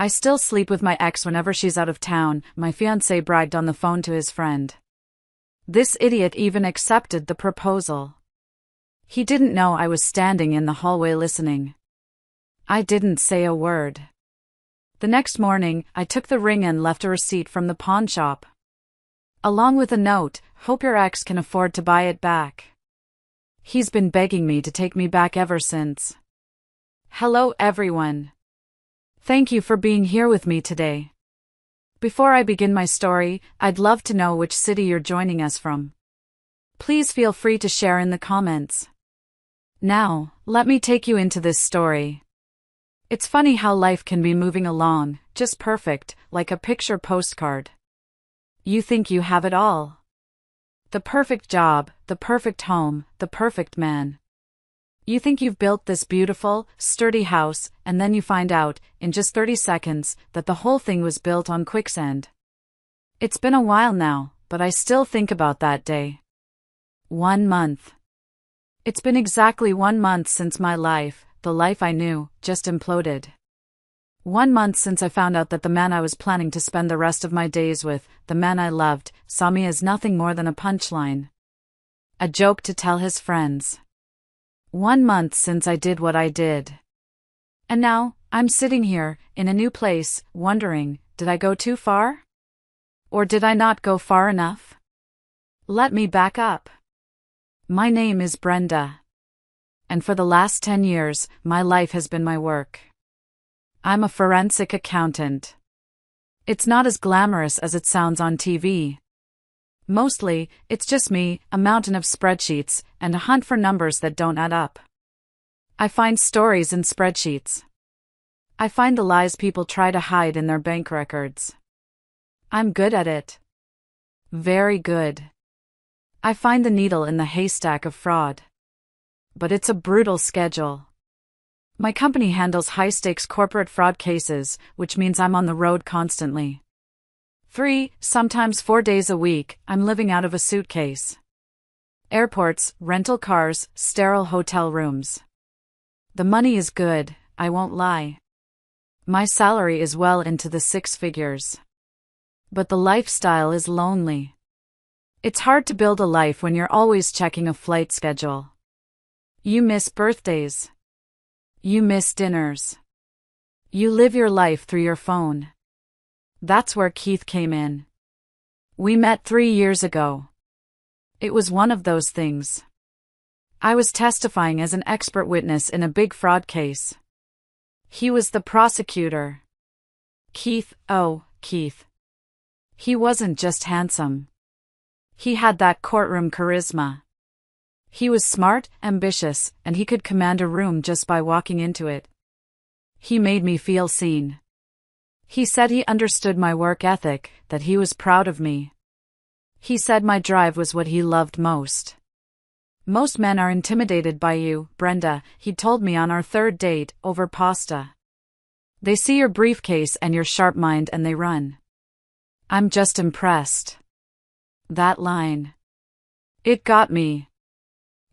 I still sleep with my ex whenever she's out of town, my fiancé bragged on the phone to his friend. This idiot even accepted the proposal. He didn't know I was standing in the hallway listening. I didn't say a word. The next morning, I took the ring and left a receipt from the pawn shop. Along with a note, hope your ex can afford to buy it back. He's been begging me to take me back ever since. Hello everyone. Thank you for being here with me today. Before I begin my story, I'd love to know which city you're joining us from. Please feel free to share in the comments. Now, let me take you into this story. It's funny how life can be moving along, just perfect, like a picture postcard. You think you have it all. The perfect job, the perfect home, the perfect man. You think you've built this beautiful, sturdy house, and then you find out, in just 30 seconds, that the whole thing was built on quicksand. It's been a while now, but I still think about that day. 1 month. It's been exactly 1 month since my life, the life I knew, just imploded. 1 month since I found out that the man I was planning to spend the rest of my days with, the man I loved, saw me as nothing more than a punchline. A joke to tell his friends. 1 month since I did what I did. And now, I'm sitting here, in a new place, wondering, did I go too far? Or did I not go far enough? Let me back up. My name is Brenda. And for the last 10 years, my life has been my work. I'm a forensic accountant. It's not as glamorous as it sounds on TV. Mostly, it's just me, a mountain of spreadsheets, and a hunt for numbers that don't add up. I find stories in spreadsheets. I find the lies people try to hide in their bank records. I'm good at it. Very good. I find the needle in the haystack of fraud. But it's a brutal schedule. My company handles high-stakes corporate fraud cases, which means I'm on the road constantly. 3, sometimes 4 days a week, I'm living out of a suitcase. Airports, rental cars, sterile hotel rooms. The money is good, I won't lie. My salary is well into the 6 figures. But the lifestyle is lonely. It's hard to build a life when you're always checking a flight schedule. You miss birthdays. You miss dinners. You live your life through your phone. That's where Keith came in. We met 3 years ago. It was one of those things. I was testifying as an expert witness in a big fraud case. He was the prosecutor. Keith, oh, Keith. He wasn't just handsome. He had that courtroom charisma. He was smart, ambitious, and he could command a room just by walking into it. He made me feel seen. He said he understood my work ethic, that he was proud of me. He said my drive was what he loved most. Most men are intimidated by you, Brenda, he told me on our 3rd date, over pasta. They see your briefcase and your sharp mind and they run. I'm just impressed. That line. It got me.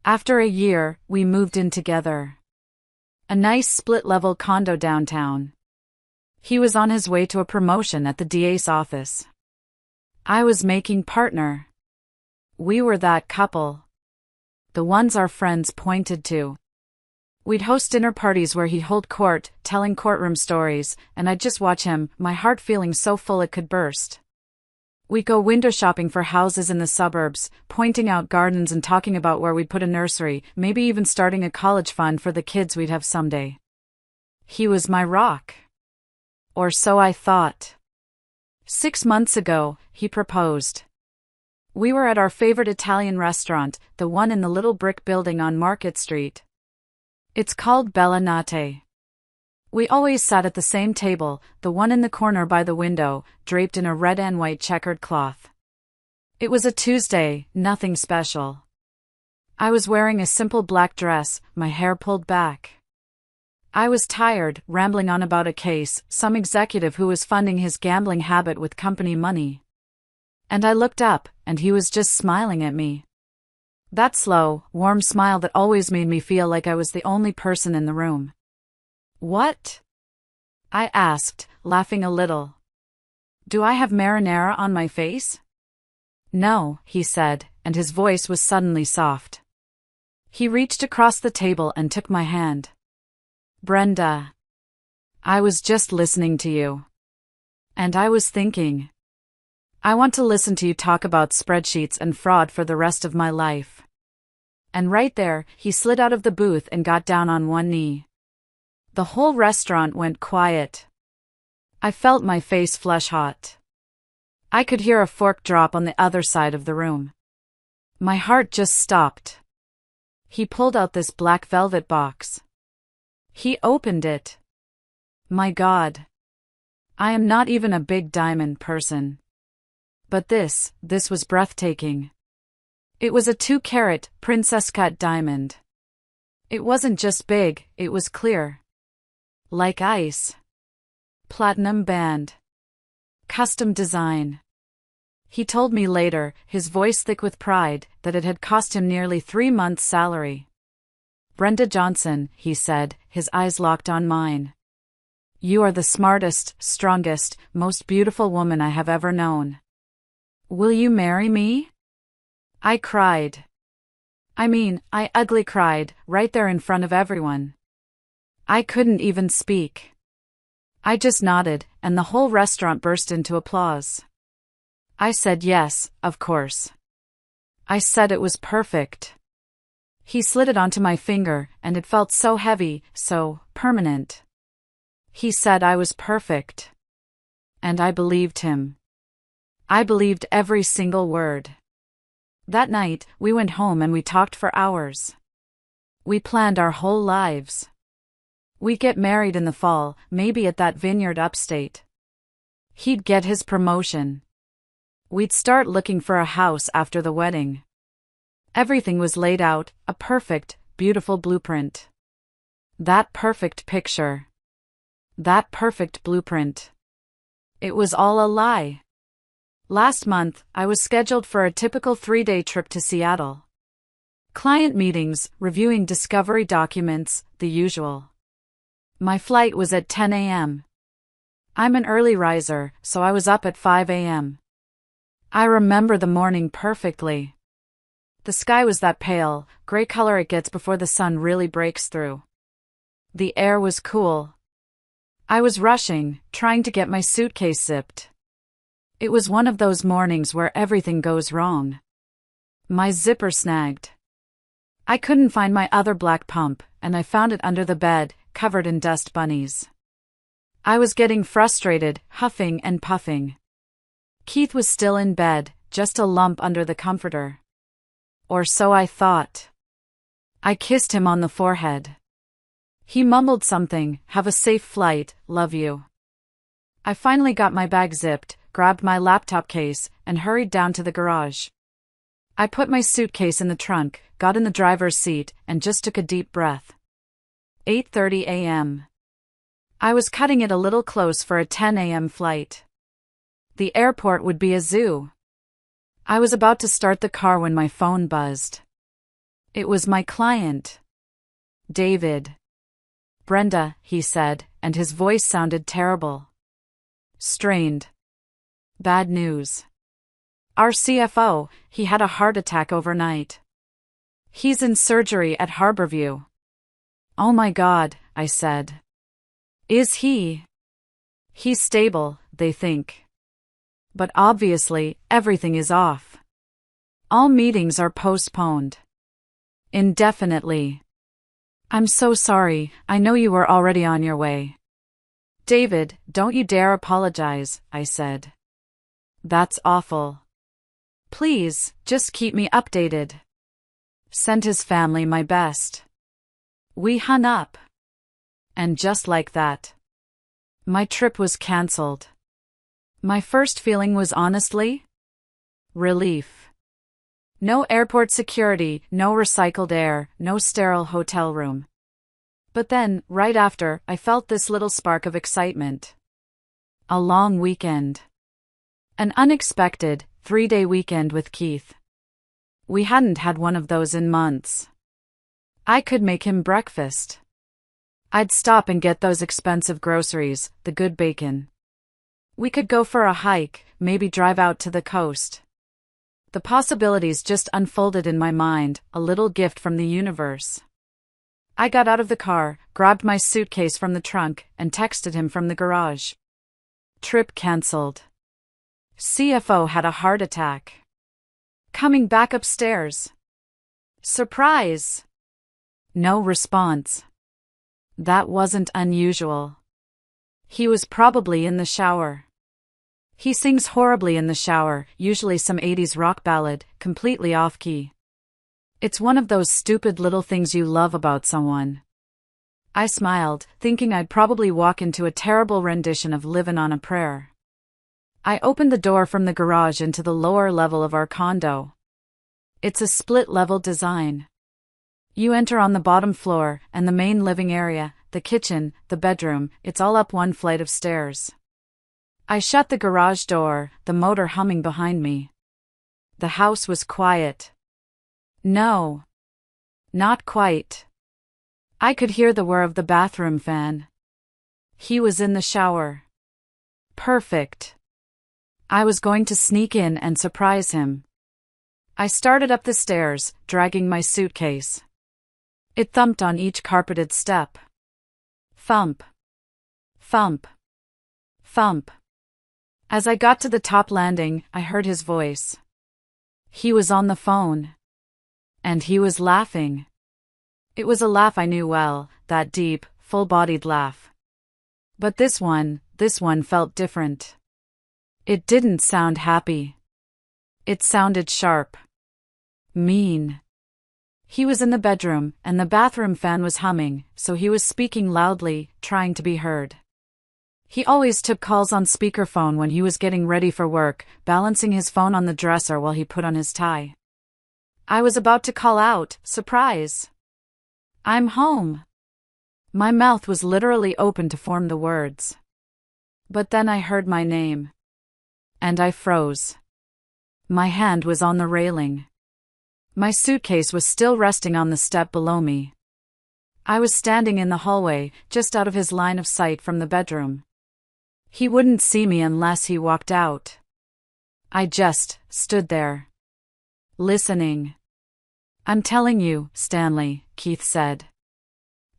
After a year, we moved in together. A nice split-level condo downtown. He was on his way to a promotion at the DA's office. I was making partner. We were that couple. The ones our friends pointed to. We'd host dinner parties where he'd hold court, telling courtroom stories, and I'd just watch him, my heart feeling so full it could burst. We'd go window shopping for houses in the suburbs, pointing out gardens and talking about where we'd put a nursery, maybe even starting a college fund for the kids we'd have someday. He was my rock. Or so I thought. 6 months ago, he proposed. We were at our favorite Italian restaurant, the one in the little brick building on Market Street. It's called Bella Notte. We always sat at the same table, the one in the corner by the window, draped in a red and white checkered cloth. It was a Tuesday, nothing special. I was wearing a simple black dress, my hair pulled back. I was tired, rambling on about a case, some executive who was funding his gambling habit with company money. And I looked up, and he was just smiling at me. That slow, warm smile that always made me feel like I was the only person in the room. What? I asked, laughing a little. Do I have marinara on my face? No, he said, and his voice was suddenly soft. He reached across the table and took my hand. Brenda. I was just listening to you. And I was thinking. I want to listen to you talk about spreadsheets and fraud for the rest of my life. And right there, he slid out of the booth and got down on one knee. The whole restaurant went quiet. I felt my face flush hot. I could hear a fork drop on the other side of the room. My heart just stopped. He pulled out this black velvet box. He opened it. My God. I am not even a big diamond person. But this was breathtaking. It was a 2-carat, princess-cut diamond. It wasn't just big, it was clear. Like ice. Platinum band. Custom design. He told me later, his voice thick with pride, that it had cost him nearly 3 months' salary. Brenda Johnson, he said, his eyes locked on mine. You are the smartest, strongest, most beautiful woman I have ever known. Will you marry me? I cried. I ugly cried, right there in front of everyone. I couldn't even speak. I just nodded, and the whole restaurant burst into applause. I said yes, of course. I said it was perfect. He slid it onto my finger, and it felt so heavy, so permanent. He said I was perfect. And I believed him. I believed every single word. That night, we went home and we talked for hours. We planned our whole lives. We'd get married in the fall, maybe at that vineyard upstate. He'd get his promotion. We'd start looking for a house after the wedding. Everything was laid out, a perfect, beautiful blueprint. That perfect picture. That perfect blueprint. It was all a lie. Last month, I was scheduled for a typical 3-day trip to Seattle. Client meetings, reviewing discovery documents, the usual. My flight was at 10 a.m. I'm an early riser, so I was up at 5 a.m. I remember the morning perfectly. The sky was that pale, gray color it gets before the sun really breaks through. The air was cool. I was rushing, trying to get my suitcase zipped. It was one of those mornings where everything goes wrong. My zipper snagged. I couldn't find my other black pump, and I found it under the bed, covered in dust bunnies. I was getting frustrated, huffing and puffing. Keith was still in bed, just a lump under the comforter. Or so I thought. I kissed him on the forehead. He mumbled something, have a safe flight, love you. I finally got my bag zipped, grabbed my laptop case, and hurried down to the garage. I put my suitcase in the trunk, got in the driver's seat, and just took a deep breath. 8:30 a.m. I was cutting it a little close for a 10 a.m. flight. The airport would be a zoo. I was about to start the car when my phone buzzed. It was my client. David. Brenda, he said, and his voice sounded terrible. Strained. Bad news. Our CFO, he had a heart attack overnight. He's in surgery at Harborview. Oh my God, I said. Is he? He's stable, they think. But obviously, everything is off. All meetings are postponed. Indefinitely. I'm so sorry, I know you were already on your way. David, don't you dare apologize, I said. That's awful. Please, just keep me updated. Send his family my best. We hung up. And just like that, my trip was cancelled. My first feeling was honestly relief. No airport security, no recycled air, no sterile hotel room. But then, right after, I felt this little spark of excitement. A long weekend. An unexpected, 3-day weekend with Keith. We hadn't had one of those in months. I could make him breakfast. I'd stop and get those expensive groceries, the good bacon. We could go for a hike, maybe drive out to the coast. The possibilities just unfolded in my mind, a little gift from the universe. I got out of the car, grabbed my suitcase from the trunk, and texted him from the garage. Trip cancelled. CFO had a heart attack. Coming back upstairs. Surprise! No response. That wasn't unusual. He was probably in the shower. He sings horribly in the shower, usually some 80s rock ballad, completely off-key. It's one of those stupid little things you love about someone. I smiled, thinking I'd probably walk into a terrible rendition of Livin' on a Prayer. I opened the door from the garage into the lower level of our condo. It's a split-level design. You enter on the bottom floor, and the main living area, the kitchen, the bedroom, it's all up one flight of stairs. I shut the garage door, the motor humming behind me. The house was quiet. No. Not quite. I could hear the whir of the bathroom fan. He was in the shower. Perfect. I was going to sneak in and surprise him. I started up the stairs, dragging my suitcase. It thumped on each carpeted step. Thump. Thump. Thump. As I got to the top landing, I heard his voice. He was on the phone. And he was laughing. It was a laugh I knew well, that deep, full-bodied laugh. But this one felt different. It didn't sound happy. It sounded sharp. Mean. He was in the bedroom, and the bathroom fan was humming, so he was speaking loudly, trying to be heard. He always took calls on speakerphone when he was getting ready for work, balancing his phone on the dresser while he put on his tie. I was about to call out, surprise! I'm home! My mouth was literally open to form the words. But then I heard my name. And I froze. My hand was on the railing. My suitcase was still resting on the step below me. I was standing in the hallway, just out of his line of sight from the bedroom. He wouldn't see me unless he walked out. I just stood there. Listening. I'm telling you, Stanley, Keith said.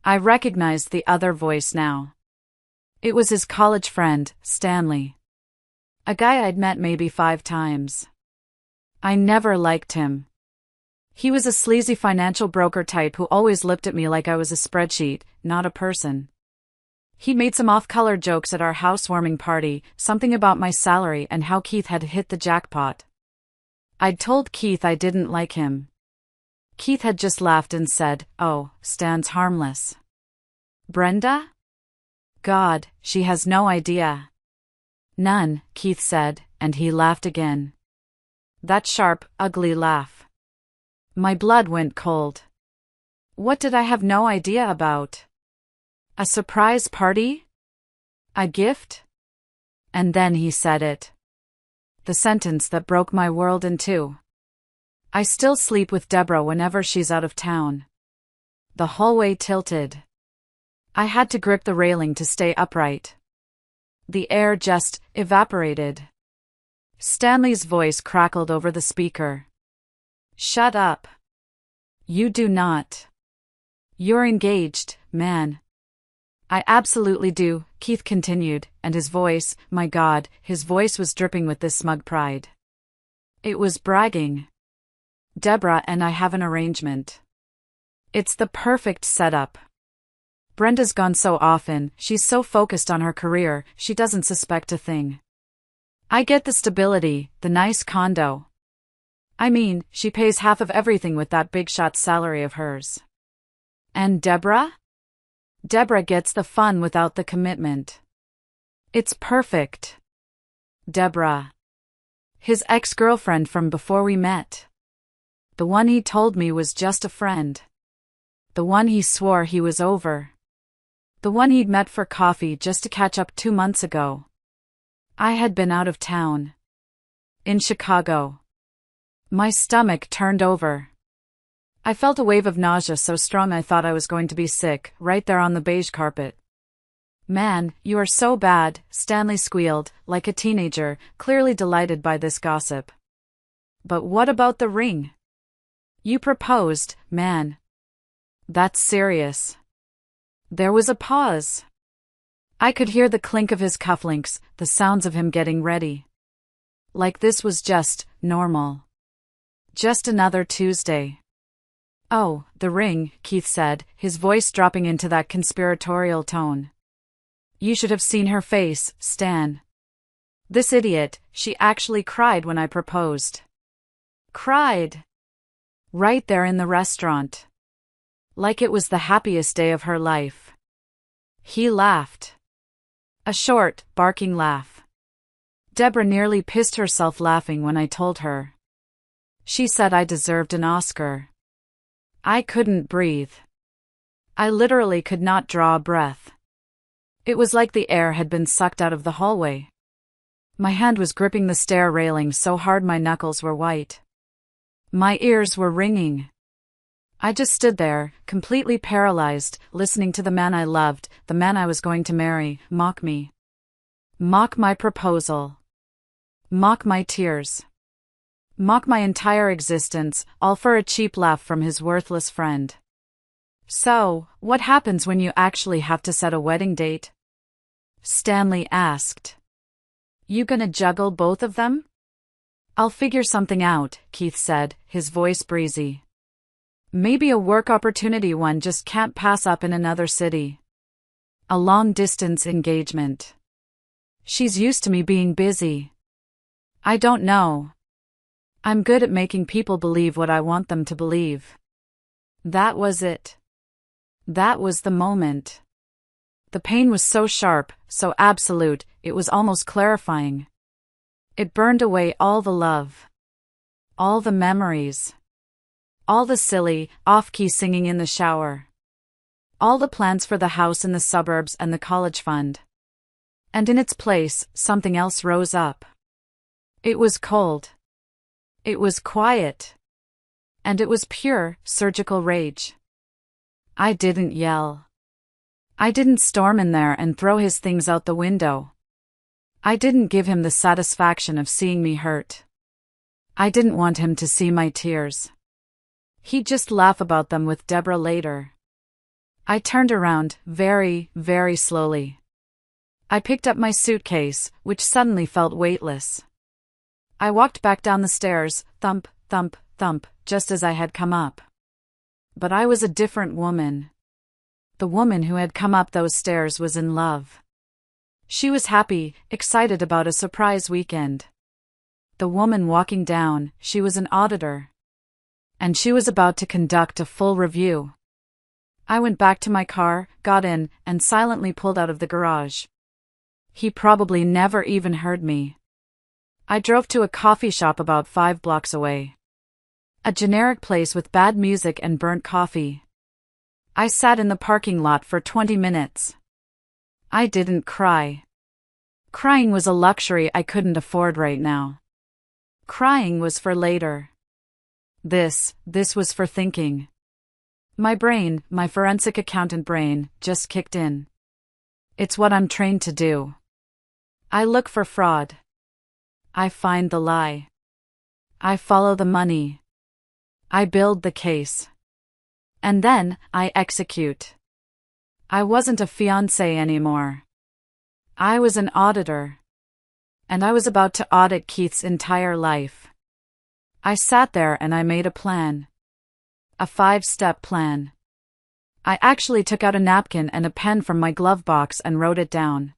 I recognized the other voice now. It was his college friend, Stanley. A guy I'd met maybe 5 times. I never liked him. He was a sleazy financial broker type who always looked at me like I was a spreadsheet, not a person. He made some off-color jokes at our housewarming party, something about my salary and how Keith had hit the jackpot. I'd told Keith I didn't like him. Keith had just laughed and said, "Oh, Stan's harmless." Brenda? God, she has no idea. None, Keith said, and he laughed again. That sharp, ugly laugh. My blood went cold. What did I have no idea about? A surprise party? A gift? And then he said it. The sentence that broke my world in two. I still sleep with Deborah whenever she's out of town. The hallway tilted. I had to grip the railing to stay upright. The air just evaporated. Stanley's voice crackled over the speaker. Shut up. You do not. You're engaged, man. I absolutely do, Keith continued, and his voice, my God, his voice was dripping with this smug pride. It was bragging. Deborah and I have an arrangement. It's the perfect setup. Brenda's gone so often, she's so focused on her career, she doesn't suspect a thing. I get the stability, the nice condo. I mean, she pays half of everything with that big shot salary of hers. And Deborah? Deborah gets the fun without the commitment. It's perfect. Deborah. His ex-girlfriend from before we met. The one he told me was just a friend. The one he swore he was over. The one he'd met for coffee just to catch up 2 months ago. I had been out of town. In Chicago. My stomach turned over. I felt a wave of nausea so strong I thought I was going to be sick, right there on the beige carpet. "Man, you are so bad," Stanley squealed, like a teenager, clearly delighted by this gossip. "But what about the ring? You proposed, man. That's serious." There was a pause. I could hear the clink of his cufflinks, the sounds of him getting ready. Like this was just normal. Just another Tuesday. "Oh, the ring," Keith said, his voice dropping into that conspiratorial tone. "You should have seen her face, Stan. This idiot, she actually cried when I proposed." Cried. Right there in the restaurant. Like it was the happiest day of her life. He laughed. A short, barking laugh. Deborah nearly pissed herself laughing when I told her. She said I deserved an Oscar. I couldn't breathe. I literally could not draw a breath. It was like the air had been sucked out of the hallway. My hand was gripping the stair railing so hard my knuckles were white. My ears were ringing. I just stood there, completely paralyzed, listening to the man I loved, the man I was going to marry, mock me. Mock my proposal. Mock my tears. Mock my entire existence, all for a cheap laugh from his worthless friend. "So, what happens when you actually have to set a wedding date?" Stanley asked. "You gonna juggle both of them?" "I'll figure something out," Keith said, his voice breezy. "Maybe a work opportunity one just can't pass up in another city. A long-distance engagement. She's used to me being busy. I don't know. I'm good at making people believe what I want them to believe." That was it. That was the moment. The pain was so sharp, so absolute, it was almost clarifying. It burned away all the love. All the memories. All the silly, off-key singing in the shower. All the plans for the house in the suburbs and the college fund. And in its place, something else rose up. It was cold. It was quiet. And it was pure, surgical rage. I didn't yell. I didn't storm in there and throw his things out the window. I didn't give him the satisfaction of seeing me hurt. I didn't want him to see my tears. He'd just laugh about them with Deborah later. I turned around, very, very slowly. I picked up my suitcase, which suddenly felt weightless. I walked back down the stairs, thump, thump, thump, just as I had come up. But I was a different woman. The woman who had come up those stairs was in love. She was happy, excited about a surprise weekend. The woman walking down, she was an auditor. And she was about to conduct a full review. I went back to my car, got in, and silently pulled out of the garage. He probably never even heard me. I drove to a coffee shop about 5 blocks away. A generic place with bad music and burnt coffee. I sat in the parking lot for 20 minutes. I didn't cry. Crying was a luxury I couldn't afford right now. Crying was for later. This was for thinking. My brain, my forensic accountant brain, just kicked in. It's what I'm trained to do. I look for fraud. I find the lie. I follow the money. I build the case. And then, I execute. I wasn't a fiancé anymore. I was an auditor. And I was about to audit Keith's entire life. I sat there and I made a plan. A 5-step plan. I actually took out a napkin and a pen from my glove box and wrote it down.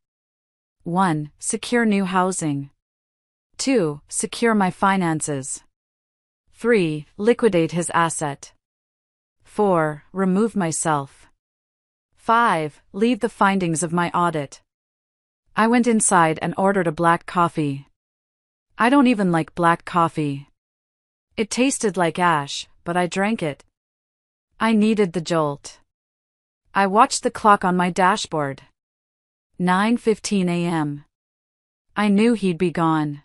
1. Secure new housing. 2. Secure my finances. 3. Liquidate his asset. 4. Remove myself. 5. Leave the findings of my audit. I went inside and ordered a black coffee. I don't even like black coffee. It tasted like ash, but I drank it. I needed the jolt. I watched the clock on my dashboard. 9:15 a.m. I knew he'd be gone.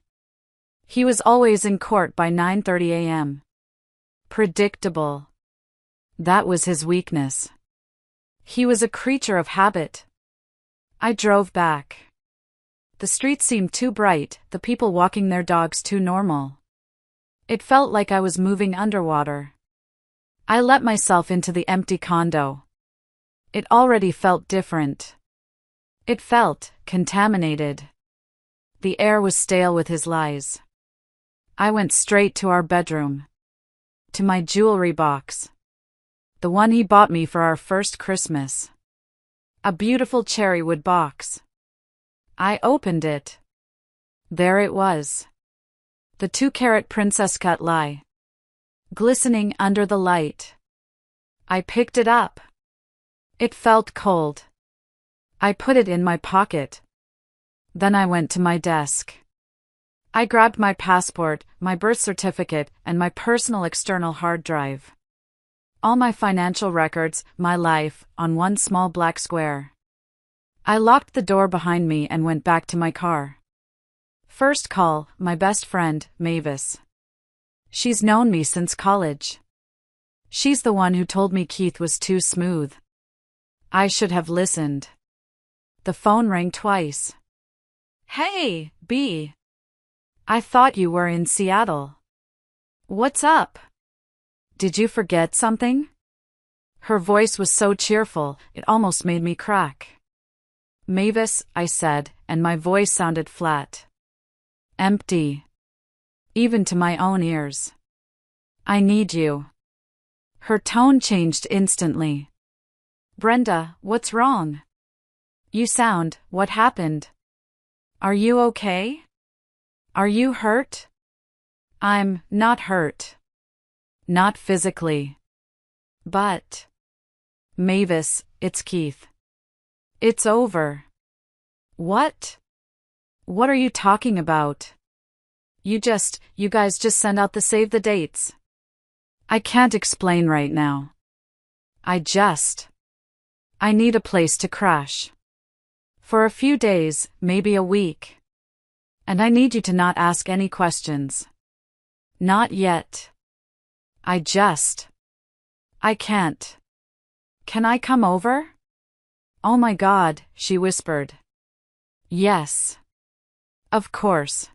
He was always in court by 9:30 a.m. Predictable. That was his weakness. He was a creature of habit. I drove back. The streets seemed too bright, the people walking their dogs too normal. It felt like I was moving underwater. I let myself into the empty condo. It already felt different. It felt contaminated. The air was stale with his lies. I went straight to our bedroom. To my jewelry box. The one he bought me for our first Christmas. A beautiful cherrywood box. I opened it. There it was. The 2-carat princess cut lie. Glistening under the light. I picked it up. It felt cold. I put it in my pocket. Then I went to my desk. I grabbed my passport, my birth certificate, and my personal external hard drive. All my financial records, my life, on one small black square. I locked the door behind me and went back to my car. First call, my best friend, Mavis. She's known me since college. She's the one who told me Keith was too smooth. I should have listened. The phone rang twice. Hey, B. I thought you were in Seattle. What's up? Did you forget something? Her voice was so cheerful, it almost made me crack. Mavis, I said, and my voice sounded flat. Empty. Even to my own ears. I need you. Her tone changed instantly. Brenda, what's wrong? What happened? Are you okay? Are you hurt? I'm not hurt. Not physically. But. Mavis, it's Keith. It's over. What? What are you talking about? You guys just send out the save the dates. I can't explain right now. I need a place to crash. For a few days, maybe a week. And I need you to not ask any questions. Not yet. I can't. Can I come over? Oh my God, she whispered. Yes. Of course.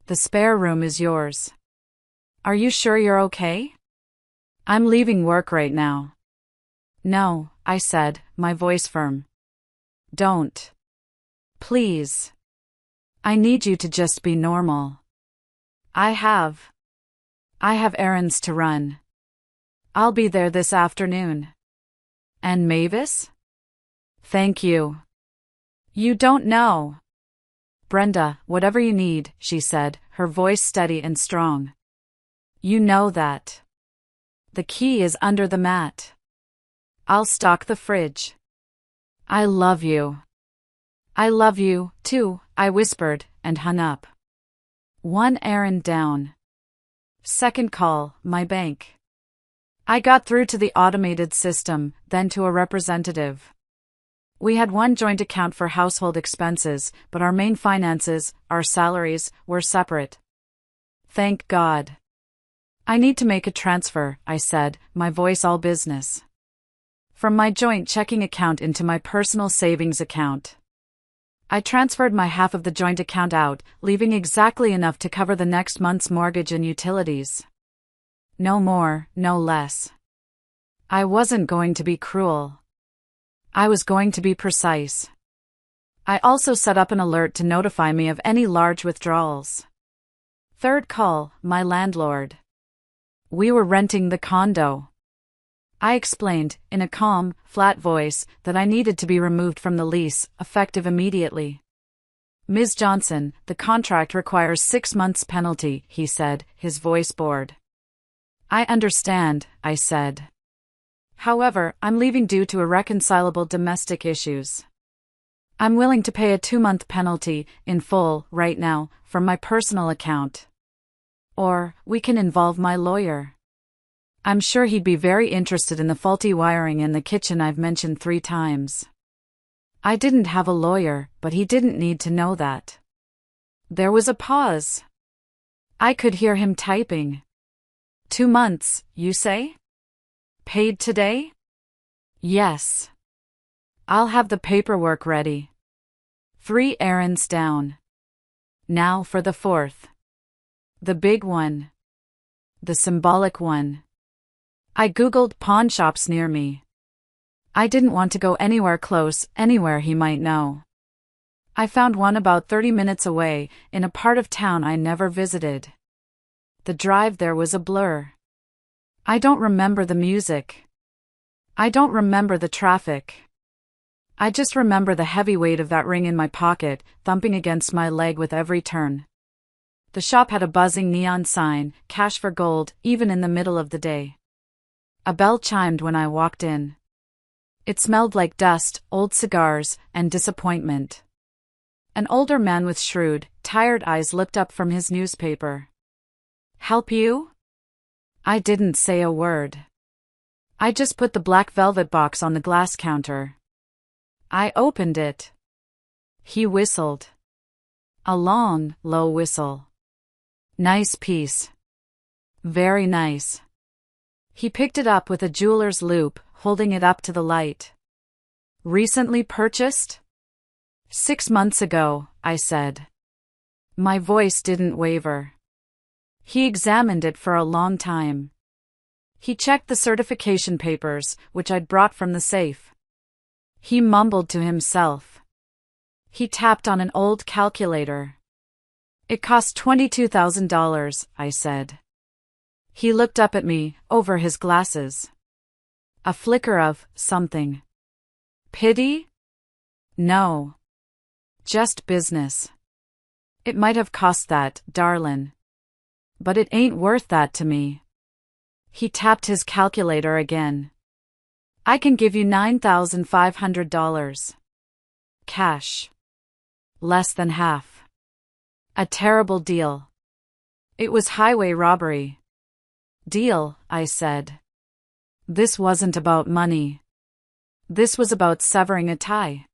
The spare room is yours. Are you sure you're okay? I'm leaving work right now. No, I said, my voice firm. Don't. Please. I need you to just be normal. I have errands to run. I'll be there this afternoon. And Mavis? Thank you. You don't know. Brenda, whatever you need, she said, her voice steady and strong. You know that. The key is under the mat. I'll stock the fridge. I love you. I love you, too, I whispered, and hung up. One errand down. Second call, my bank. I got through to the automated system, then to a representative. We had one joint account for household expenses, but our main finances, our salaries, were separate. Thank God. I need to make a transfer, I said, my voice all business. From my joint checking account into my personal savings account. I transferred my half of the joint account out, leaving exactly enough to cover the next month's mortgage and utilities. No more, no less. I wasn't going to be cruel. I was going to be precise. I also set up an alert to notify me of any large withdrawals. Third call, my landlord. We were renting the condo. I explained, in a calm, flat voice, that I needed to be removed from the lease, effective immediately. Ms. Johnson, the contract requires 6 months penalty, he said, his voice bored. I understand, I said. However, I'm leaving due to irreconcilable domestic issues. I'm willing to pay a 2-month penalty, in full, right now, from my personal account. Or, we can involve my lawyer. I'm sure he'd be very interested in the faulty wiring in the kitchen I've mentioned 3 times. I didn't have a lawyer, but he didn't need to know that. There was a pause. I could hear him typing. 2 months, you say? Paid today? Yes. I'll have the paperwork ready. 3 errands down. Now for the 4th. The big one. The symbolic one. I googled pawn shops near me. I didn't want to go anywhere close, anywhere he might know. I found one about 30 minutes away, in a part of town I never visited. The drive there was a blur. I don't remember the music. I don't remember the traffic. I just remember the heavy weight of that ring in my pocket, thumping against my leg with every turn. The shop had a buzzing neon sign, cash for gold, even in the middle of the day. A bell chimed when I walked in. It smelled like dust, old cigars, and disappointment. An older man with shrewd, tired eyes looked up from his newspaper. Help you? I didn't say a word. I just put the black velvet box on the glass counter. I opened it. He whistled. A long, low whistle. Nice piece. Very nice. He picked it up with a jeweler's loupe, holding it up to the light. Recently purchased? 6 months ago, I said. My voice didn't waver. He examined it for a long time. He checked the certification papers, which I'd brought from the safe. He mumbled to himself. He tapped on an old calculator. It cost $22,000, I said. He looked up at me, over his glasses. A flicker of something. Pity? No. Just business. It might have cost that, darlin'. But it ain't worth that to me. He tapped his calculator again. I can give you $9,500. Cash. Less than half. A terrible deal. It was highway robbery. Deal, I said. This wasn't about money. This was about severing a tie.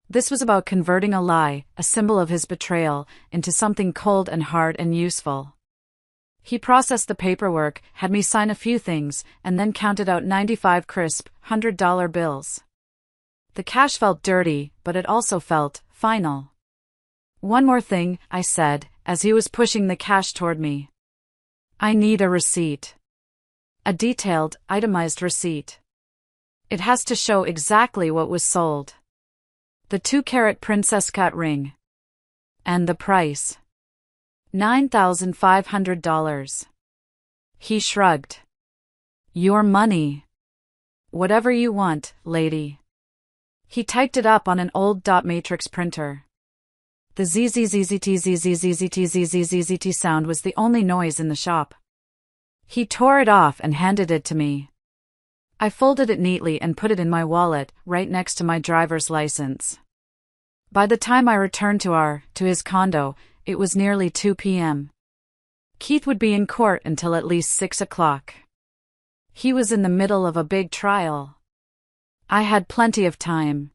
This was about converting a lie, a symbol of his betrayal, into something cold and hard and useful. He processed the paperwork, had me sign a few things, and then counted out 95 crisp, $100 bills. The cash felt dirty, but it also felt final. One more thing, I said, as he was pushing the cash toward me. I need a receipt. A detailed, itemized receipt. It has to show exactly what was sold. The 2-carat princess cut ring. And the price. $9,500. He shrugged. Your money. Whatever you want, lady. He typed it up on an old dot matrix printer. The zzzztzzzzzzzzzzzzzzzzzz sound was the only noise in the shop. He tore it off and handed it to me. I folded it neatly and put it in my wallet, right next to my driver's license. By the time I returned to his condo, it was nearly 2 p.m. Keith would be in court until at least 6 o'clock. He was in the middle of a big trial. I had plenty of time.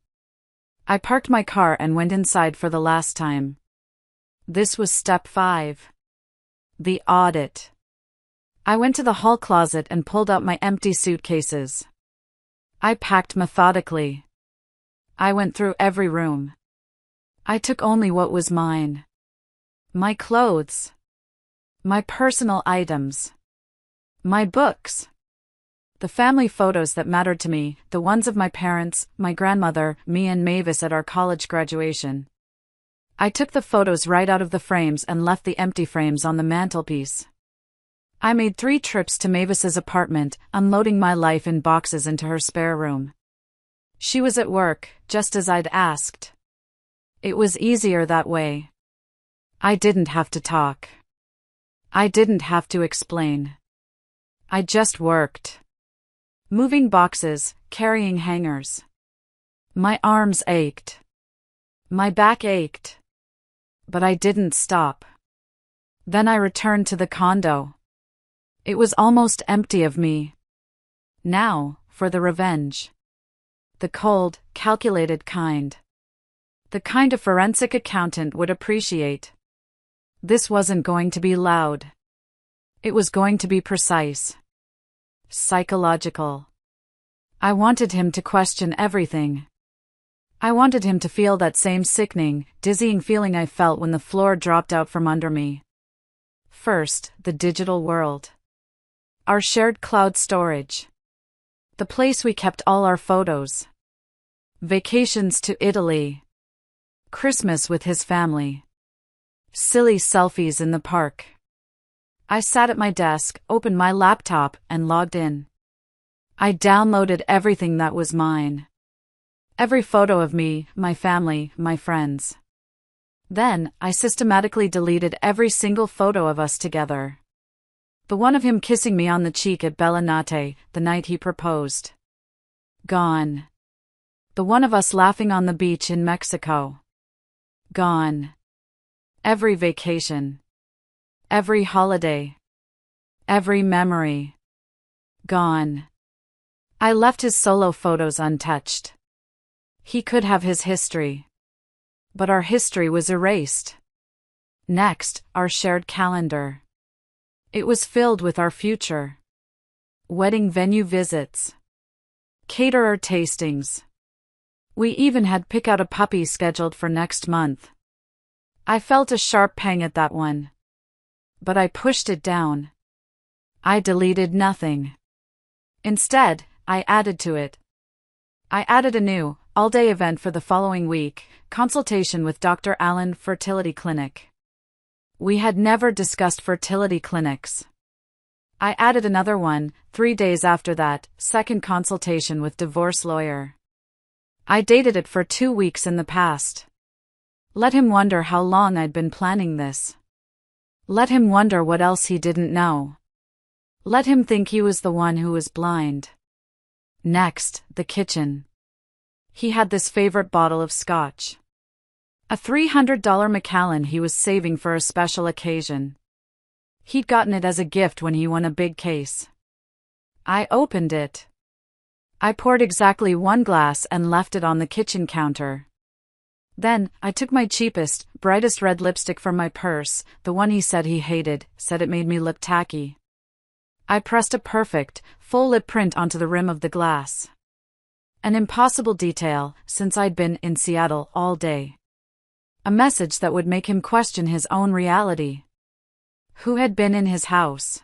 I parked my car and went inside for the last time. This was step 5. The audit. I went to the hall closet and pulled out my empty suitcases. I packed methodically. I went through every room. I took only what was mine. My clothes. My personal items. My books. The family photos that mattered to me, the ones of my parents, my grandmother, me and Mavis at our college graduation. I took the photos right out of the frames and left the empty frames on the mantelpiece. I made 3 trips to Mavis's apartment, unloading my life in boxes into her spare room. She was at work, just as I'd asked. It was easier that way. I didn't have to talk. I didn't have to explain. I just worked. Moving boxes, carrying hangers. My arms ached. My back ached. But I didn't stop. Then I returned to the condo. It was almost empty of me. Now, for the revenge. The cold, calculated kind. The kind a forensic accountant would appreciate. This wasn't going to be loud. It was going to be precise. Psychological. I wanted him to question everything. I wanted him to feel that same sickening, dizzying feeling I felt when the floor dropped out from under me. First, the digital world. Our shared cloud storage. The place we kept all our photos. Vacations to Italy. Christmas with his family. Silly selfies in the park. I sat at my desk, opened my laptop, and logged in. I downloaded everything that was mine. Every photo of me, my family, my friends. Then, I systematically deleted every single photo of us together. The one of him kissing me on the cheek at Bella Notte, the night he proposed. Gone. The one of us laughing on the beach in Mexico. Gone. Every vacation. Every holiday. Every memory. Gone. I left his solo photos untouched. He could have his history. But our history was erased. Next, our shared calendar. It was filled with our future. Wedding venue visits. Caterer tastings. We even had pick out a puppy scheduled for next month. I felt a sharp pang at that one. But I pushed it down. I deleted nothing. Instead, I added to it. I added a new, all-day event for the following week, consultation with Dr. Allen Fertility Clinic. We had never discussed fertility clinics. I added another one, 3 days after that, second consultation with divorce lawyer. I dated it for 2 weeks in the past. Let him wonder how long I'd been planning this. Let him wonder what else he didn't know. Let him think he was the one who was blind. Next, the kitchen. He had this favorite bottle of scotch. A $300 Macallan he was saving for a special occasion. He'd gotten it as a gift when he won a big case. I opened it. I poured exactly 1 glass and left it on the kitchen counter. Then, I took my cheapest, brightest red lipstick from my purse, the one he said he hated, said it made me look tacky. I pressed a perfect, full lip print onto the rim of the glass. An impossible detail, since I'd been in Seattle all day. A message that would make him question his own reality. Who had been in his house?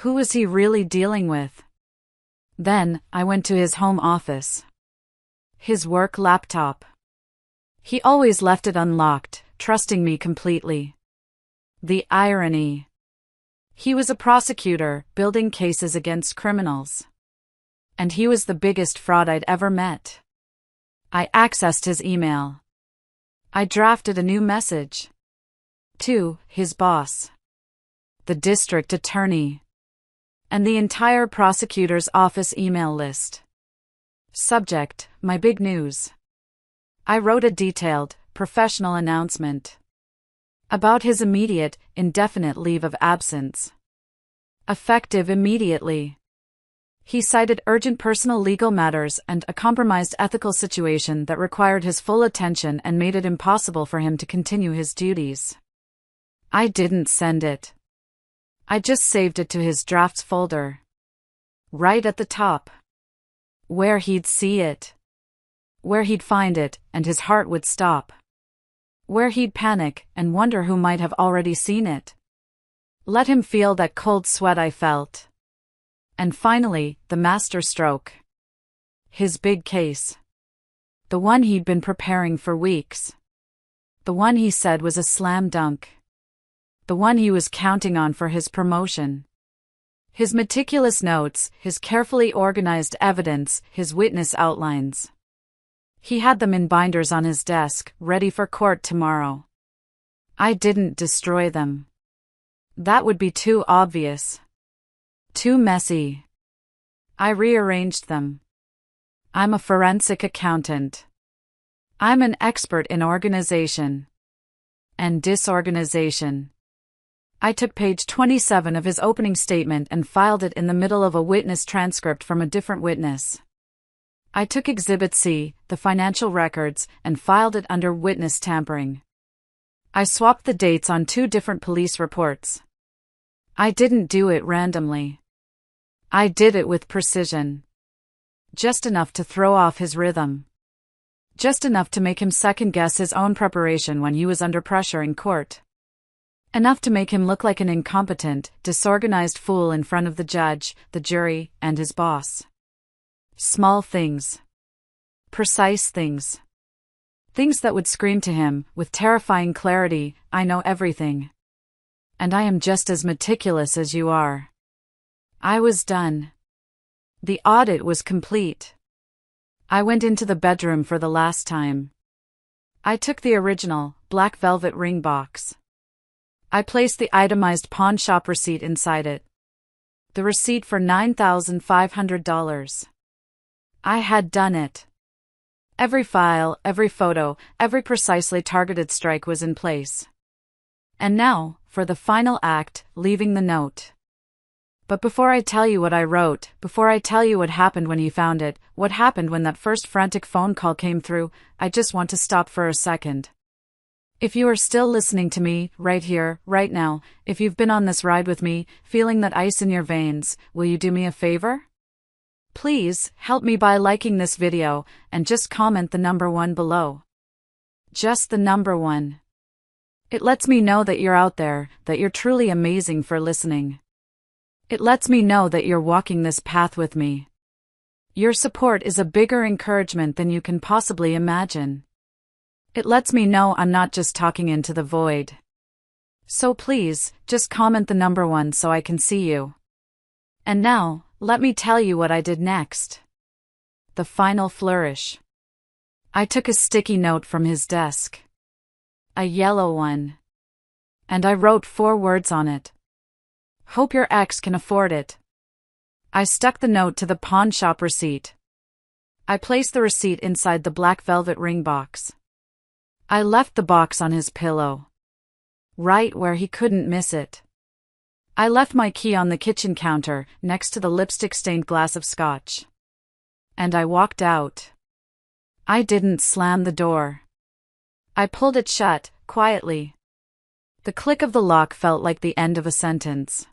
Who was he really dealing with? Then, I went to his home office. His work laptop. He always left it unlocked, trusting me completely. The irony. He was a prosecutor, building cases against criminals. And he was the biggest fraud I'd ever met. I accessed his email. I drafted a new message. To his boss. The district attorney. And the entire prosecutor's office email list. Subject, my big news. I wrote a detailed, professional announcement. About his immediate, indefinite leave of absence. Effective immediately. He cited urgent personal legal matters and a compromised ethical situation that required his full attention and made it impossible for him to continue his duties. I didn't send it. I just saved it to his drafts folder. Right at the top. Where he'd see it. Where he'd find it, and his heart would stop. Where he'd panic and wonder who might have already seen it. Let him feel that cold sweat I felt. And finally, the master stroke. His big case. The one he'd been preparing for weeks. The one he said was a slam dunk. The one he was counting on for his promotion. His meticulous notes, his carefully organized evidence, his witness outlines. He had them in binders on his desk, ready for court tomorrow. I didn't destroy them. That would be too obvious. Too messy. I rearranged them. I'm a forensic accountant. I'm an expert in organization. And disorganization. I took page 27 of his opening statement and filed it in the middle of a witness transcript from a different witness. I took Exhibit C, the financial records, and filed it under witness tampering. I swapped the dates on 2 different police reports. I didn't do it randomly. I did it with precision. Just enough to throw off his rhythm. Just enough to make him second-guess his own preparation when he was under pressure in court. Enough to make him look like an incompetent, disorganized fool in front of the judge, the jury, and his boss. Small things. Precise things. Things that would scream to him, with terrifying clarity, "I know everything. And I am just as meticulous as you are." I was done. The audit was complete. I went into the bedroom for the last time. I took the original, black velvet ring box. I placed the itemized pawn shop receipt inside it. The receipt for $9,500. I had done it. Every file, every photo, every precisely targeted strike was in place. And now, for the final act, leaving the note. But before I tell you what I wrote, before I tell you what happened when he found it, what happened when that first frantic phone call came through, I just want to stop for a second. If you are still listening to me, right here, right now, if you've been on this ride with me, feeling that ice in your veins, will you do me a favor? Please, help me by liking this video, and just comment the number 1 below. Just the number 1. It lets me know that you're out there, that you're truly amazing for listening. It lets me know that you're walking this path with me. Your support is a bigger encouragement than you can possibly imagine. It lets me know I'm not just talking into the void. So please, just comment the number 1 so I can see you. And now, let me tell you what I did next. The final flourish. I took a sticky note from his desk. A yellow one. And I wrote 4 words on it. Hope your ex can afford it. I stuck the note to the pawn shop receipt. I placed the receipt inside the black velvet ring box. I left the box on his pillow. Right where he couldn't miss it. I left my key on the kitchen counter, next to the lipstick-stained glass of scotch. And I walked out. I didn't slam the door. I pulled it shut, quietly. The click of the lock felt like the end of a sentence.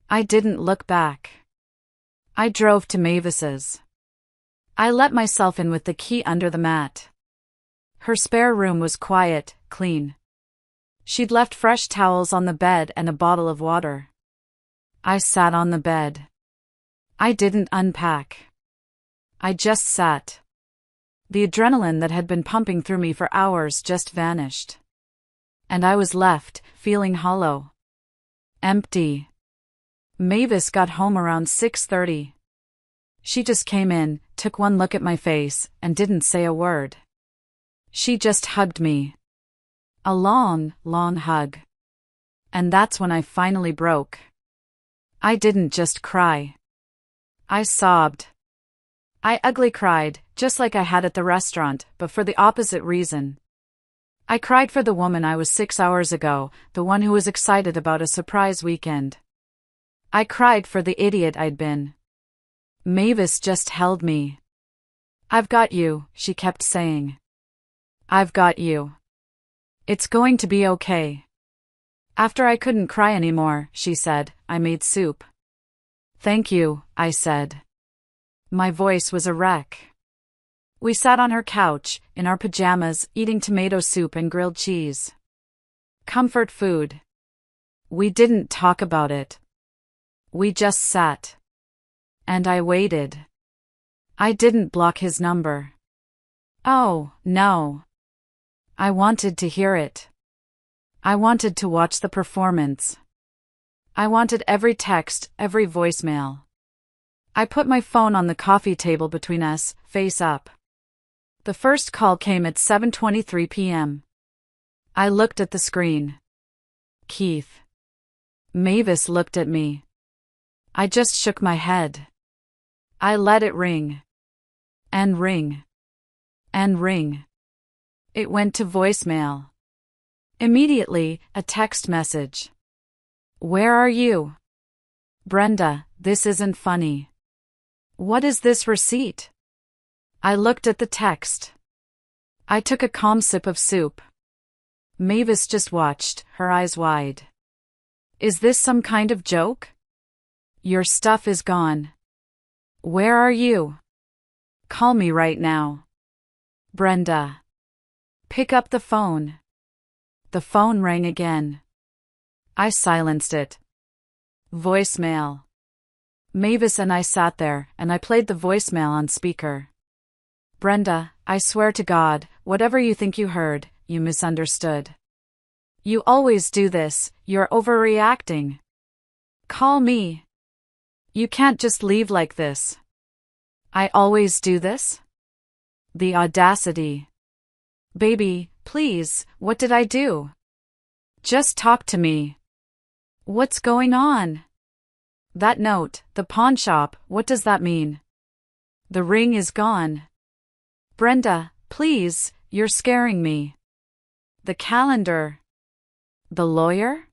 I didn't look back. I drove to Mavis's. I let myself in with the key under the mat. Her spare room was quiet, clean. She'd left fresh towels on the bed and a bottle of water. I sat on the bed. I didn't unpack. I just sat. The adrenaline that had been pumping through me for hours just vanished. And I was left, feeling hollow. Empty. Mavis got home around 6:30. She just came in, took one look at my face, and didn't say a word. She just hugged me. A long, long hug. And that's when I finally broke. I didn't just cry. I sobbed. I ugly cried, just like I had at the restaurant, but for the opposite reason. I cried for the woman I was 6 hours ago, the one who was excited about a surprise weekend. I cried for the idiot I'd been. Mavis just held me. "I've got you," she kept saying. "I've got you. It's going to be okay." After I couldn't cry anymore, she said, "I made soup." "Thank you," I said. My voice was a wreck. We sat on her couch, in our pajamas, eating tomato soup and grilled cheese. Comfort food. We didn't talk about it. We just sat. And I waited. I didn't block his number. Oh, no. I wanted to hear it. I wanted to watch the performance. I wanted every text, every voicemail. I put my phone on the coffee table between us, face up. The first call came at 7:23 p.m. I looked at the screen. Keith. Mavis looked at me. I just shook my head. I let it ring. And ring. And ring. It went to voicemail. Immediately, a text message. "Where are you? Brenda, this isn't funny. What is this receipt?" I looked at the text. I took a calm sip of soup. Mavis just watched, her eyes wide. "Is this some kind of joke?" Your stuff is gone. Where are you? Call me right now. Brenda. Pick up the phone. The phone rang again. I silenced it. Voicemail. Mavis and I sat there, and I played the voicemail on speaker. Brenda, I swear to God, whatever you think you heard, you misunderstood. You always do this, you're overreacting. Call me. You can't just leave like this. I always do this? The audacity. Baby, please, what did I do? Just talk to me. What's going on? That note, the pawn shop, what does that mean? The ring is gone. Brenda, please, you're scaring me. The calendar. The lawyer?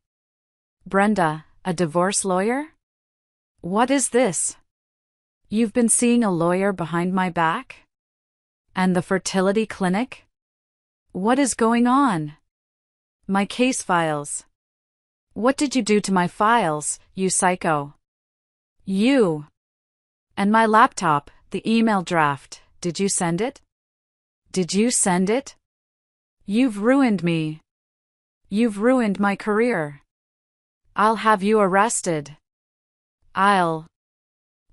Brenda, a divorce lawyer? What is this? You've been seeing a lawyer behind my back? And the fertility clinic? What is going on? My case files. What did you do to my files, you psycho? You. And my laptop, the email draft, did you send it? Did you send it? You've ruined me. You've ruined my career. I'll have you arrested. The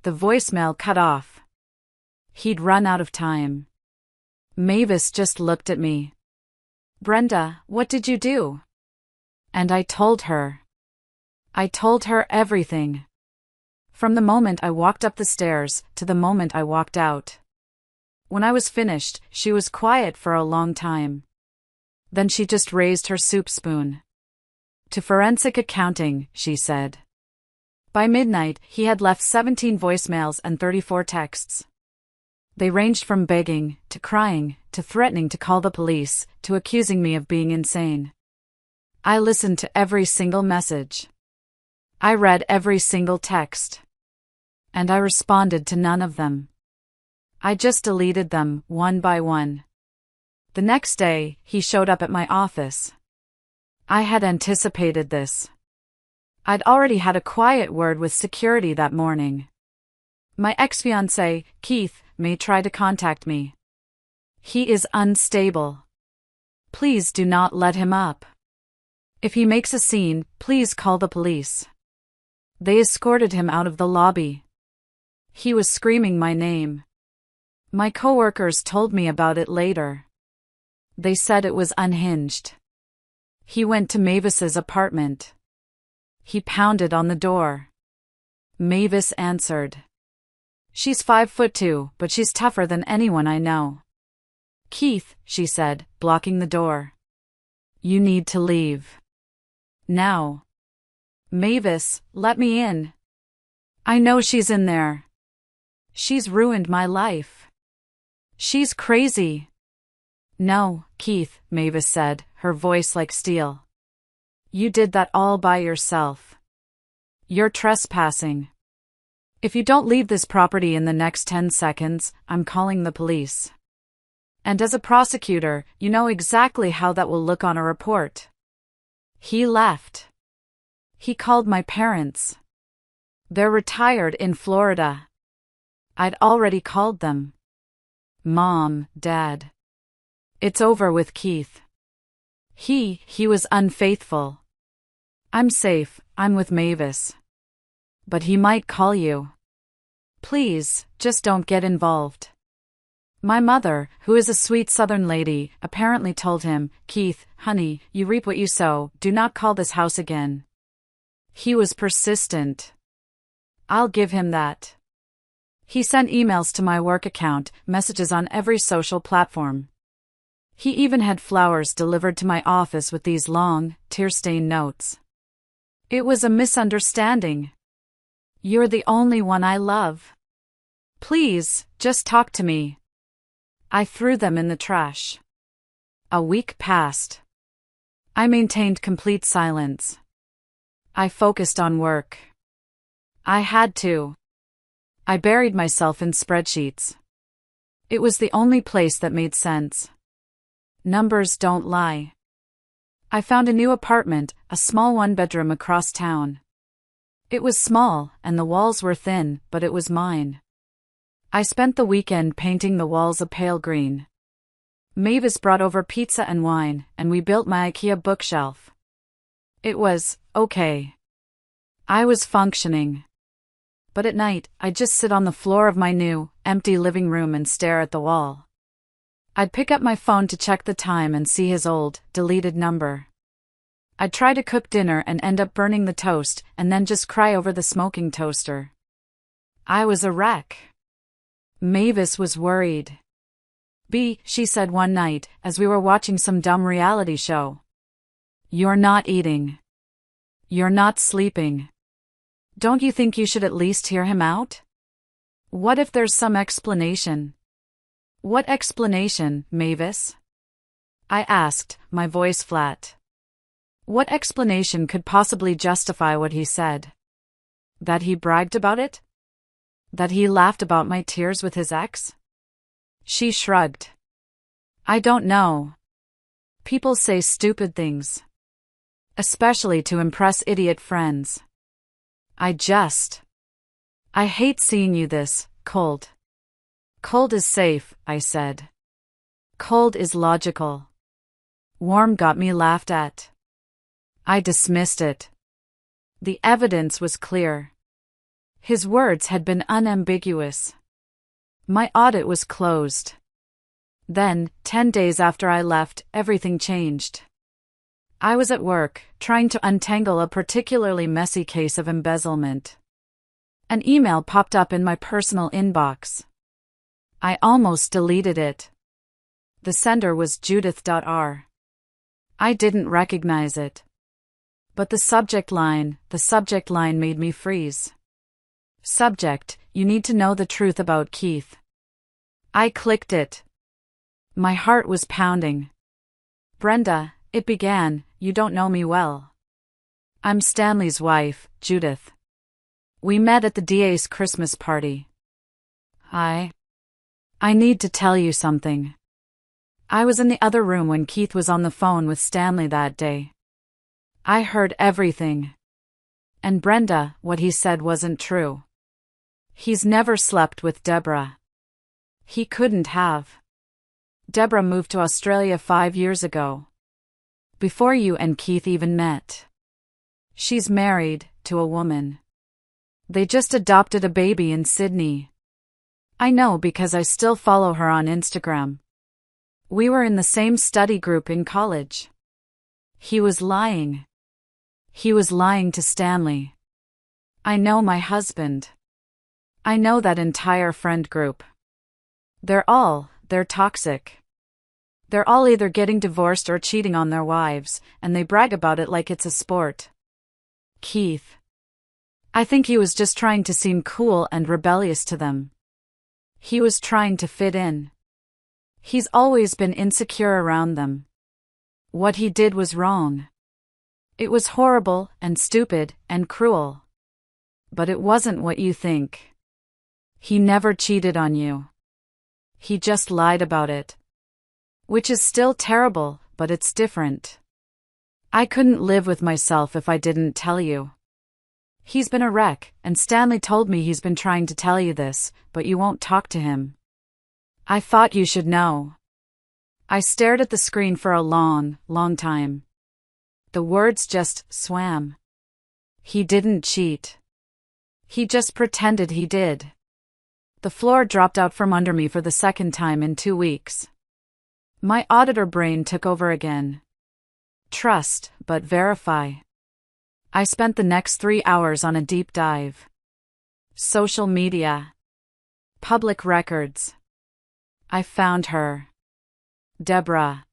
voicemail cut off. He'd run out of time. Mavis just looked at me. Brenda, what did you do? And I told her. I told her everything. From the moment I walked up the stairs to the moment I walked out. When I was finished, she was quiet for a long time. Then she just raised her soup spoon. To forensic accounting, she said. By midnight, he had left 17 voicemails and 34 texts. They ranged from begging, to crying, to threatening to call the police, to accusing me of being insane. I listened to every single message. I read every single text. And I responded to none of them. I just deleted them, one by one. The next day, he showed up at my office. I had anticipated this. I'd already had a quiet word with security that morning. My ex-fiancé, Keith, may try to contact me. He is unstable. Please do not let him up. If he makes a scene, please call the police. They escorted him out of the lobby. He was screaming my name. My coworkers told me about it later. They said it was unhinged. He went to Mavis's apartment. He pounded on the door. Mavis answered. She's 5'2", but she's tougher than anyone I know. Keith, she said, blocking the door. You need to leave. Now. Mavis, let me in. I know she's in there. She's ruined my life. She's crazy. No, Keith, Mavis said, her voice like steel. You did that all by yourself. You're trespassing. If you don't leave this property in the next 10 seconds, I'm calling the police. And as a prosecutor, you know exactly how that will look on a report. He left. He called my parents. They're retired in Florida. I'd already called them. Mom, Dad. It's over with Keith. He was unfaithful. I'm safe, I'm with Mavis. But he might call you. Please, just don't get involved. My mother, who is a sweet Southern lady, apparently told him, Keith, honey, you reap what you sow, do not call this house again. He was persistent. I'll give him that. He sent emails to my work account, messages on every social platform. He even had flowers delivered to my office with these long, tear-stained notes. It was a misunderstanding. You're the only one I love. Please, just talk to me. I threw them in the trash. A week passed. I maintained complete silence. I focused on work. I had to. I buried myself in spreadsheets. It was the only place that made sense. Numbers don't lie. I found a new apartment, a small one-bedroom across town. It was small, and the walls were thin, but it was mine. I spent the weekend painting the walls a pale green. Mavis brought over pizza and wine, and we built my IKEA bookshelf. It was okay. I was functioning. But at night, I'd just sit on the floor of my new, empty living room and stare at the wall. I'd pick up my phone to check the time and see his old, deleted number. I'd try to cook dinner and end up burning the toast, and then just cry over the smoking toaster. I was a wreck. Mavis was worried. She said one night, as we were watching some dumb reality show. You're not eating. You're not sleeping. Don't you think you should at least hear him out? What if there's some explanation? What explanation, Mavis? I asked, my voice flat. What explanation could possibly justify what he said? That he bragged about it? That he laughed about my tears with his ex? She shrugged. I don't know. People say stupid things. Especially to impress idiot friends. I hate seeing you this, cold. Cold is safe, I said. Cold is logical. Warm got me laughed at. I dismissed it. The evidence was clear. His words had been unambiguous. My audit was closed. Then, 10 days after I left, everything changed. I was at work, trying to untangle a particularly messy case of embezzlement. An email popped up in my personal inbox. I almost deleted it. The sender was Judith.R. I didn't recognize it. But the subject line made me freeze. Subject, you need to know the truth about Keith. I clicked it. My heart was pounding. Brenda, it began, you don't know me well. I'm Stanley's wife, Judith. We met at the DA's Christmas party. I need to tell you something. I was in the other room when Keith was on the phone with Stanley that day. I heard everything. And Brenda, what he said wasn't true. He's never slept with Deborah. He couldn't have. Deborah moved to Australia 5 years ago. Before you and Keith even met. She's married to a woman. They just adopted a baby in Sydney. I know because I still follow her on Instagram. We were in the same study group in college. He was lying. He was lying to Stanley. I know my husband. I know that entire friend group. They're toxic. They're all either getting divorced or cheating on their wives, and they brag about it like it's a sport. Keith. I think he was just trying to seem cool and rebellious to them. He was trying to fit in. He's always been insecure around them. What he did was wrong. It was horrible and stupid and cruel. But it wasn't what you think. He never cheated on you. He just lied about it. Which is still terrible, but it's different. I couldn't live with myself if I didn't tell you. He's been a wreck, and Stanley told me he's been trying to tell you this, but you won't talk to him. I thought you should know. I stared at the screen for a long, long time. The words just swam. He didn't cheat. He just pretended he did. The floor dropped out from under me for the second time in 2 weeks. My auditor brain took over again. Trust, but verify. I spent the next 3 hours on a deep dive. Social media. Public records. I found her. Deborah.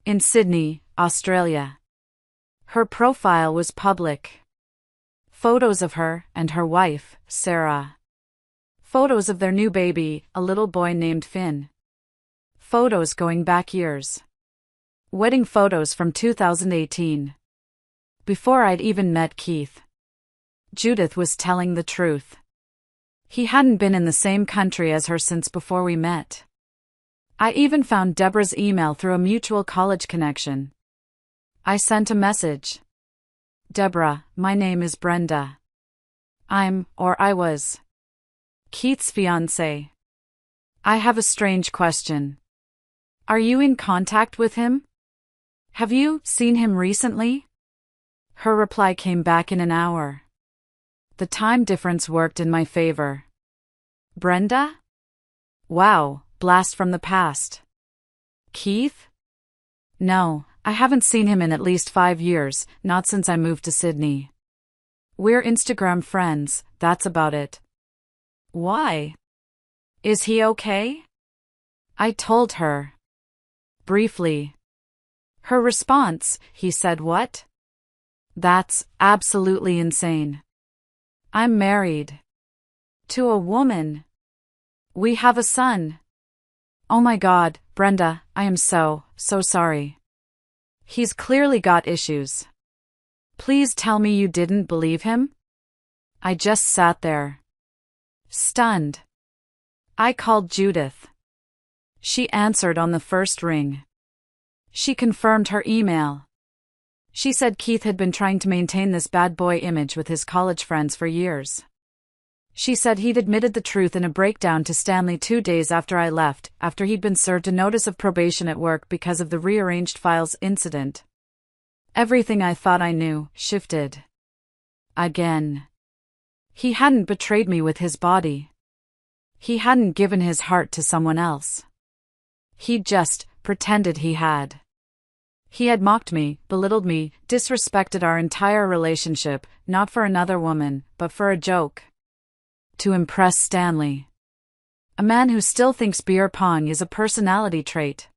In Sydney, Australia. Her profile was public. Photos of her and her wife, Sarah. Photos of their new baby, a little boy named Finn. Photos going back years. Wedding photos from 2018. Before I'd even met Keith. Judith was telling the truth. He hadn't been in the same country as her since before we met. I even found Deborah's email through a mutual college connection. I sent a message. Deborah, my name is Brenda. I was, Keith's fiancé. I have a strange question. Are you in contact with him? Have you seen him recently? Her reply came back in an hour. The time difference worked in my favor. Brenda? Wow, blast from the past. Keith? No, I haven't seen him in at least 5 years, not since I moved to Sydney. We're Instagram friends, that's about it. Why? Is he okay? I told her. Briefly. Her response, he said what? That's absolutely insane. I'm married. To a woman. We have a son. Oh my God, Brenda, I am so sorry. He's clearly got issues. Please tell me you didn't believe him? I just sat there. Stunned. I called Judith. She answered on the first ring. She confirmed her email. She said Keith had been trying to maintain this bad boy image with his college friends for years. She said he'd admitted the truth in a breakdown to Stanley 2 days after I left, after he'd been served a notice of probation at work because of the rearranged files incident. Everything I thought I knew shifted. Again. He hadn't betrayed me with his body. He hadn't given his heart to someone else. He'd just pretended he had. He had mocked me, belittled me, disrespected our entire relationship, not for another woman, but for a joke. To impress Stanley. A man who still thinks beer pong is a personality trait.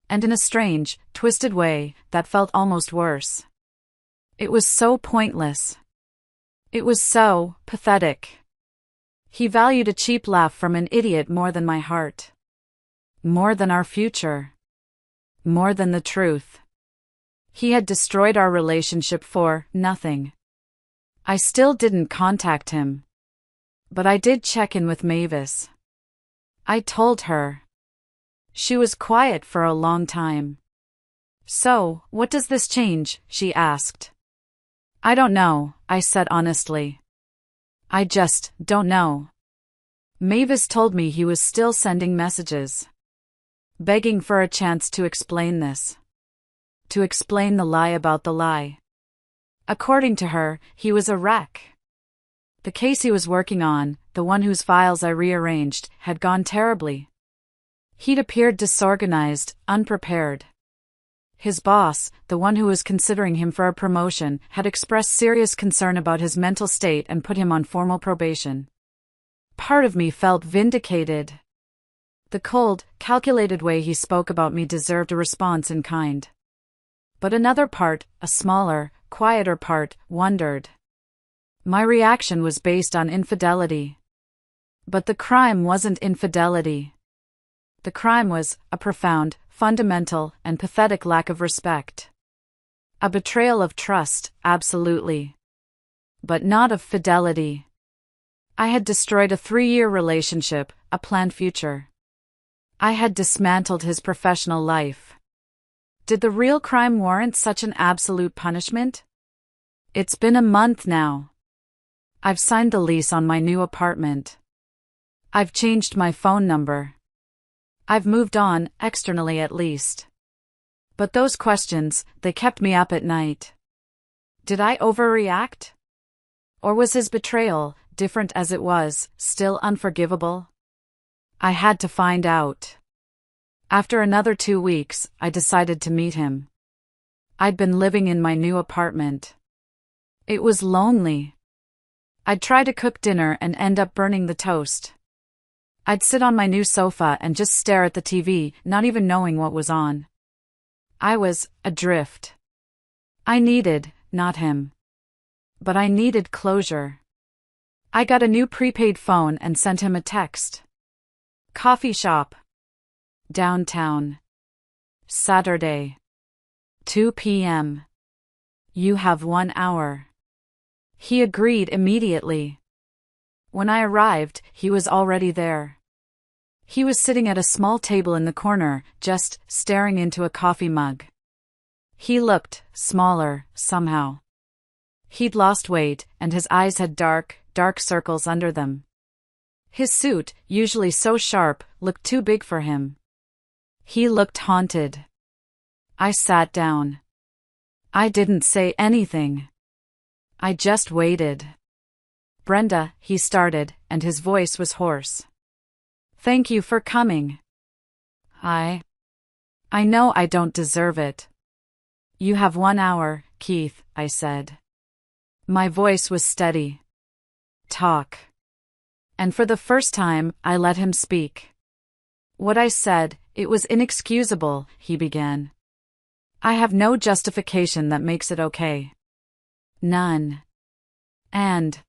And in a strange, twisted way, that felt almost worse. It was so pointless. It was so pathetic. He valued a cheap laugh from an idiot more than my heart. More than our future. More than the truth. He had destroyed our relationship for nothing. I still didn't contact him. But I did check in with Mavis. I told her. She was quiet for a long time. So, what does this change? She asked. I don't know, I said honestly. I just don't know. Mavis told me he was still sending messages. Begging for a chance to explain this. To explain the lie about the lie. According to her, he was a wreck. The case he was working on, the one whose files I rearranged, had gone terribly. He'd appeared disorganized, unprepared. His boss, the one who was considering him for a promotion, had expressed serious concern about his mental state and put him on formal probation. Part of me felt vindicated. The cold, calculated way he spoke about me deserved a response in kind. But another part, a smaller, quieter part, wondered. My reaction was based on infidelity. But the crime wasn't infidelity. The crime was a profound, fundamental, and pathetic lack of respect. A betrayal of trust, absolutely. But not of fidelity. I had destroyed a 3-year relationship, a planned future. I had dismantled his professional life. Did the real crime warrant such an absolute punishment? It's been a month now. I've signed the lease on my new apartment. I've changed my phone number. I've moved on, externally at least. But those questions, they kept me up at night. Did I overreact? Or was his betrayal, different as it was, still unforgivable? I had to find out. After another 2 weeks, I decided to meet him. I'd been living in my new apartment. It was lonely. I'd try to cook dinner and end up burning the toast. I'd sit on my new sofa and just stare at the TV, not even knowing what was on. I was adrift. I needed, not him. But I needed closure. I got a new prepaid phone and sent him a text. Coffee shop. Downtown. Saturday. 2 p.m. You have 1 hour. He agreed immediately. When I arrived, he was already there. He was sitting at a small table in the corner, just staring into a coffee mug. He looked smaller, somehow. He'd lost weight, and his eyes had dark, dark circles under them. His suit, usually so sharp, looked too big for him. He looked haunted. I sat down. I didn't say anything. I just waited. "Brenda," he started, and his voice was hoarse. "Thank you for coming. I know I don't deserve it." "You have 1 hour, Keith," I said. My voice was steady. "Talk." And for the first time, I let him speak. "What I said, it was inexcusable," he began. "I have no justification that makes it okay. None. And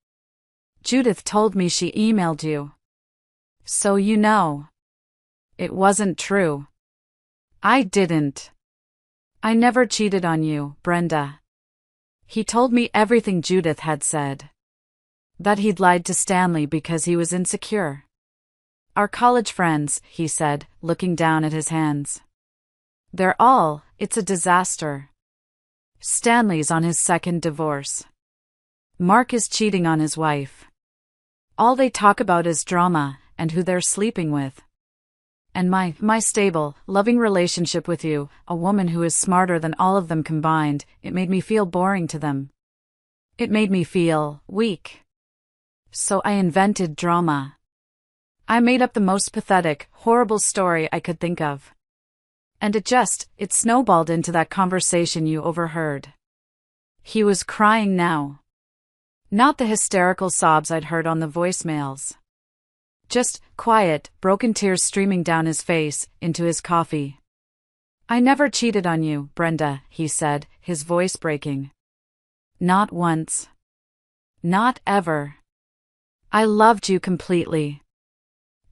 Judith told me she emailed you. So you know. It wasn't true. I didn't. I never cheated on you, Brenda." He told me everything Judith had said. That he'd lied to Stanley because he was insecure. "Our college friends," he said, looking down at his hands. It's a disaster. Stanley's on his second divorce. Mark is cheating on his wife. All they talk about is drama, and who they're sleeping with. And my stable, loving relationship with you, a woman who is smarter than all of them combined, it made me feel boring to them. It made me feel weak. So I invented drama. I made up the most pathetic, horrible story I could think of. And it snowballed into that conversation you overheard." He was crying now. Not the hysterical sobs I'd heard on the voicemails. Just quiet, broken tears streaming down his face, into his coffee. "I never cheated on you, Brenda," he said, his voice breaking. "Not once. Not ever. I loved you completely.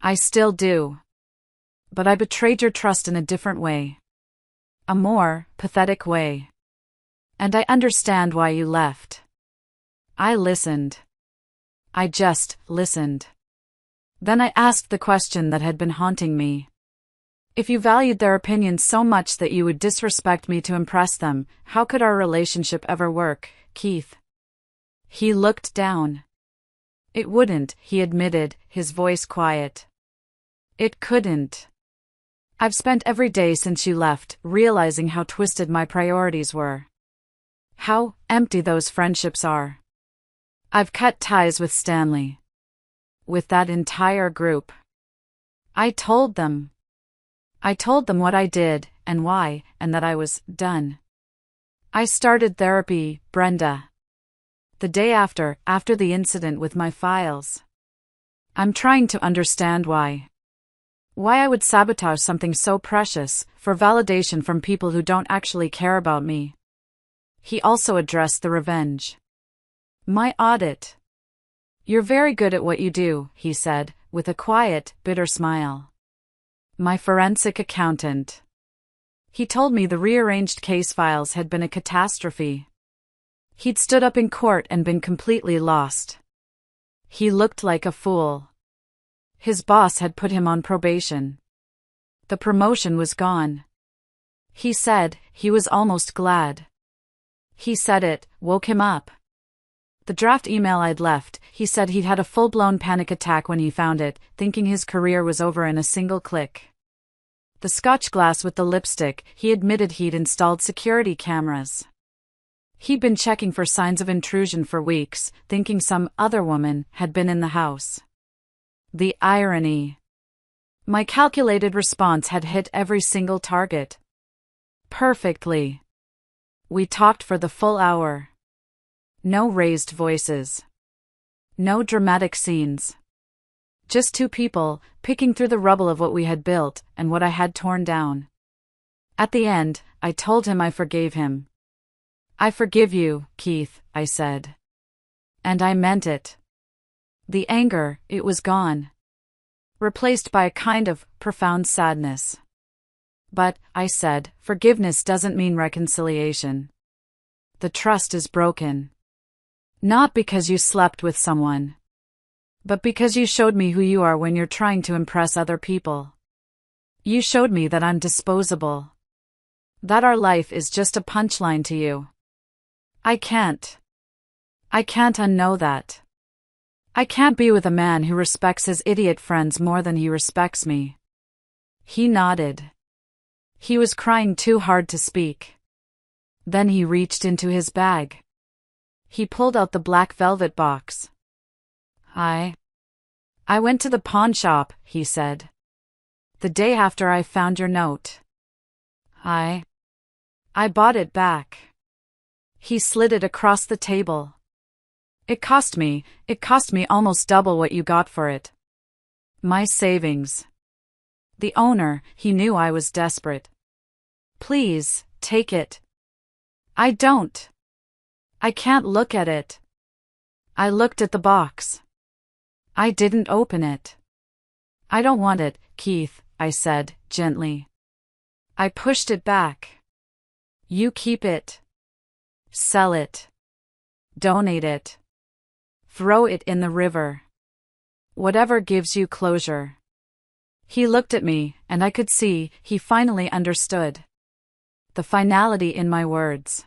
I still do. But I betrayed your trust in a different way. A more pathetic way. And I understand why you left." I listened. I just listened. Then I asked the question that had been haunting me. "If you valued their opinions so much that you would disrespect me to impress them, how could our relationship ever work, Keith?" He looked down. "It wouldn't," he admitted, his voice quiet. "It couldn't. I've spent every day since you left, realizing how twisted my priorities were. How empty those friendships are. I've cut ties with Stanley. With that entire group. I told them. What I did, and why, and that I was done. I started therapy, Brenda. The day after the incident with my files. I'm trying to understand why. Why I would sabotage something so precious, for validation from people who don't actually care about me." He also addressed the revenge. "My audit. You're very good at what you do," he said, with a quiet, bitter smile. "My forensic accountant. He told me the rearranged case files had been a catastrophe. He'd stood up in court and been completely lost. He looked like a fool. His boss had put him on probation. The promotion was gone. He said he was almost glad. He said it woke him up. The draft email I'd left, he said he'd had a full-blown panic attack when he found it, thinking his career was over in a single click. The Scotch glass with the lipstick, he admitted he'd installed security cameras. He'd been checking for signs of intrusion for weeks, thinking some other woman had been in the house. The irony. My calculated response had hit every single target. Perfectly. We talked for the full hour. No raised voices. No dramatic scenes. Just two people, picking through the rubble of what we had built, and what I had torn down. At the end, I told him I forgave him. "I forgive you, Keith," I said. And I meant it. The anger, it was gone. Replaced by a kind of profound sadness. "But," I said, "forgiveness doesn't mean reconciliation. The trust is broken. Not because you slept with someone. But because you showed me who you are when you're trying to impress other people. You showed me that I'm disposable. That our life is just a punchline to you. I can't unknow that. I can't be with a man who respects his idiot friends more than he respects me. He nodded. He was crying too hard to speak. Then he reached into his bag. He pulled out the black velvet box. I went to the pawn shop, he said. The day after I found your note. I bought it back. He slid it across the table. It cost me almost double what you got for it. My savings. The owner, he knew I was desperate. Please, take it. I can't look at it. I looked at the box. I didn't open it. I don't want it, Keith, I said, gently. I pushed it back. You keep it. Sell it. Donate it. Throw it in the river. Whatever gives you closure. He looked at me, and I could see he finally understood. The finality in my words.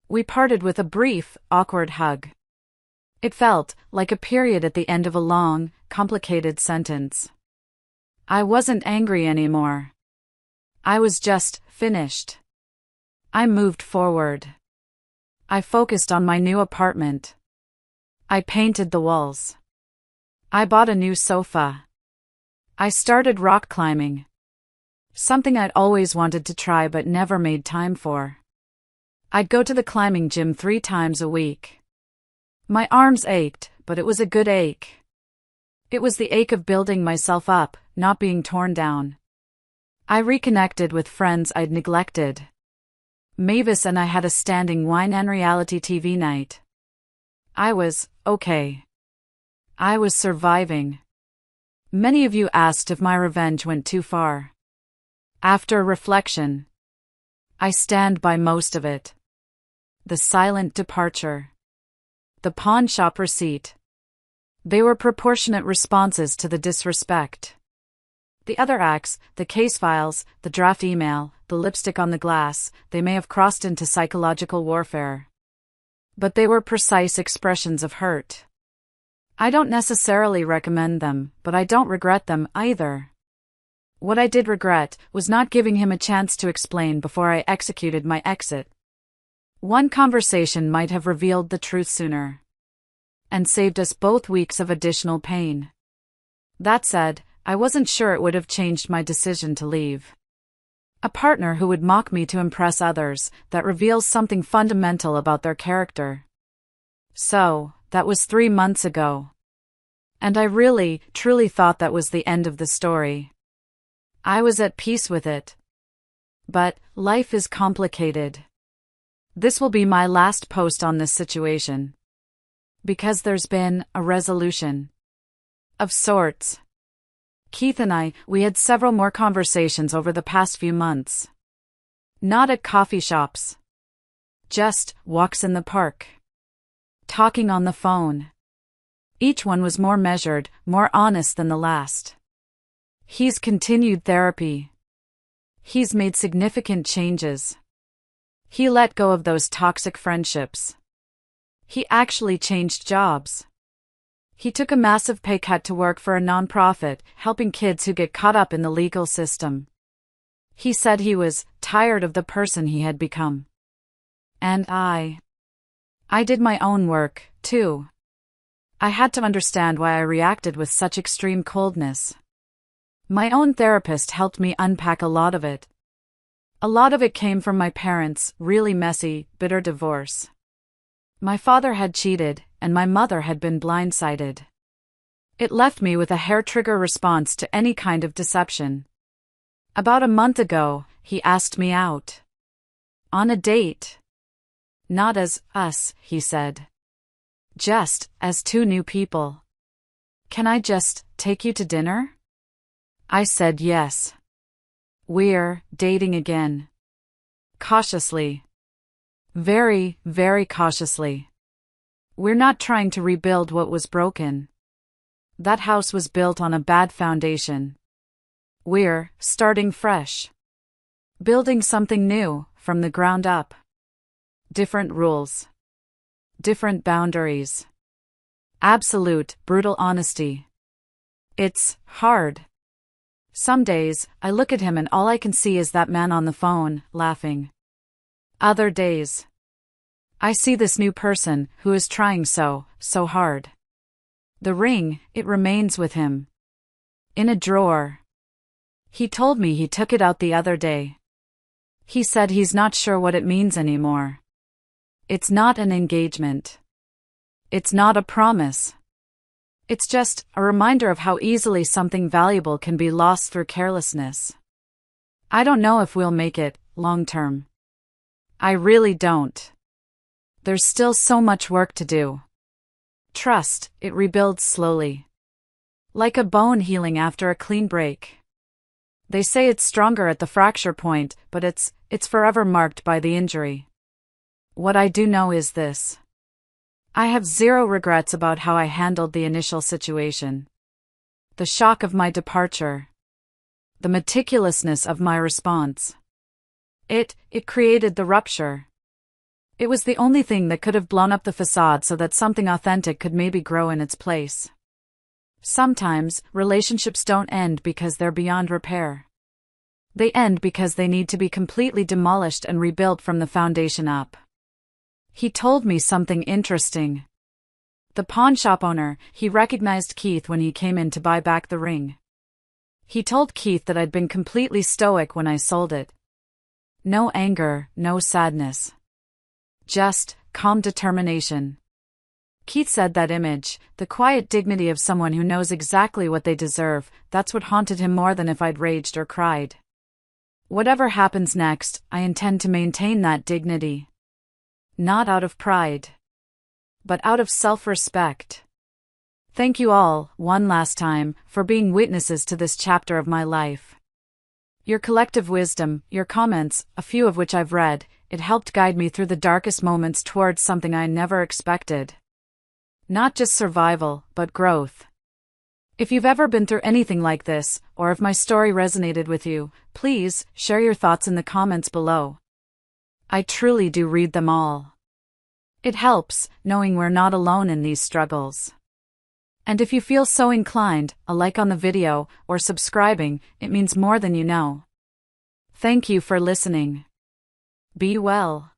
We parted with a brief, awkward hug. It felt like a period at the end of a long, complicated sentence. I wasn't angry anymore. I was just finished. I moved forward. I focused on my new apartment. I painted the walls. I bought a new sofa. I started rock climbing. Something I'd always wanted to try but never made time for. I'd go to the climbing gym 3 times a week. My arms ached, but it was a good ache. It was the ache of building myself up, not being torn down. I reconnected with friends I'd neglected. Mavis and I had a standing wine and reality TV night. I was okay. I was surviving. Many of you asked if my revenge went too far. After reflection, I stand by most of it. The silent departure. The pawn shop receipt. They were proportionate responses to the disrespect. The other acts, the case files, the draft email, the lipstick on the glass, they may have crossed into psychological warfare. But they were precise expressions of hurt. I don't necessarily recommend them, but I don't regret them either. What I did regret was not giving him a chance to explain before I executed my exit. One conversation might have revealed the truth sooner. And saved us both weeks of additional pain. That said, I wasn't sure it would have changed my decision to leave. A partner who would mock me to impress others, that reveals something fundamental about their character. So, that was 3 months ago. And I really, truly thought that was the end of the story. I was at peace with it. But, life is complicated. This will be my last post on this situation. Because there's been a resolution. Of sorts. Keith and we had several more conversations over the past few months. Not at coffee shops. Just walks in the park. Talking on the phone. Each one was more measured, more honest than the last. He's continued therapy. He's made significant changes. He let go of those toxic friendships. He actually changed jobs. He took a massive pay cut to work for a nonprofit, helping kids who get caught up in the legal system. He said he was tired of the person he had become. And I did my own work, too. I had to understand why I reacted with such extreme coldness. My own therapist helped me unpack a lot of it. A lot of it came from my parents' really messy, bitter divorce. My father had cheated, and my mother had been blindsided. It left me with a hair-trigger response to any kind of deception. About a month ago, he asked me out. On a date. Not as us, he said. Just as 2 new people. Can I just take you to dinner? I said yes. We're dating again. Cautiously. Very, very cautiously. We're not trying to rebuild what was broken. That house was built on a bad foundation. We're starting fresh. Building something new, from the ground up. Different rules. Different boundaries. Absolute, brutal honesty. It's hard. Some days, I look at him and all I can see is that man on the phone, laughing. Other days, I see this new person who is trying so hard. The ring, it remains with him. In a drawer. He told me he took it out the other day. He said he's not sure what it means anymore. It's not an engagement. It's not a promise. It's just a reminder of how easily something valuable can be lost through carelessness. I don't know if we'll make it, long term. I really don't. There's still so much work to do. Trust, it rebuilds slowly. Like a bone healing after a clean break. They say it's stronger at the fracture point, but it's forever marked by the injury. What I do know is this. I have zero regrets about how I handled the initial situation. The shock of my departure. The meticulousness of my response. It created the rupture. It was the only thing that could have blown up the facade so that something authentic could maybe grow in its place. Sometimes, relationships don't end because they're beyond repair. They end because they need to be completely demolished and rebuilt from the foundation up. He told me something interesting. The pawnshop owner, he recognized Keith when he came in to buy back the ring. He told Keith that I'd been completely stoic when I sold it. No anger, no sadness. Just calm determination. Keith said that image, the quiet dignity of someone who knows exactly what they deserve, that's what haunted him more than if I'd raged or cried. Whatever happens next, I intend to maintain that dignity. Not out of pride, but out of self-respect. Thank you all, one last time, for being witnesses to this chapter of my life. Your collective wisdom, your comments, a few of which I've read, it helped guide me through the darkest moments towards something I never expected. Not just survival, but growth. If you've ever been through anything like this, or if my story resonated with you, please share your thoughts in the comments below. I truly do read them all. It helps, knowing we're not alone in these struggles. And if you feel so inclined, a like on the video, or subscribing, it means more than you know. Thank you for listening. Be well.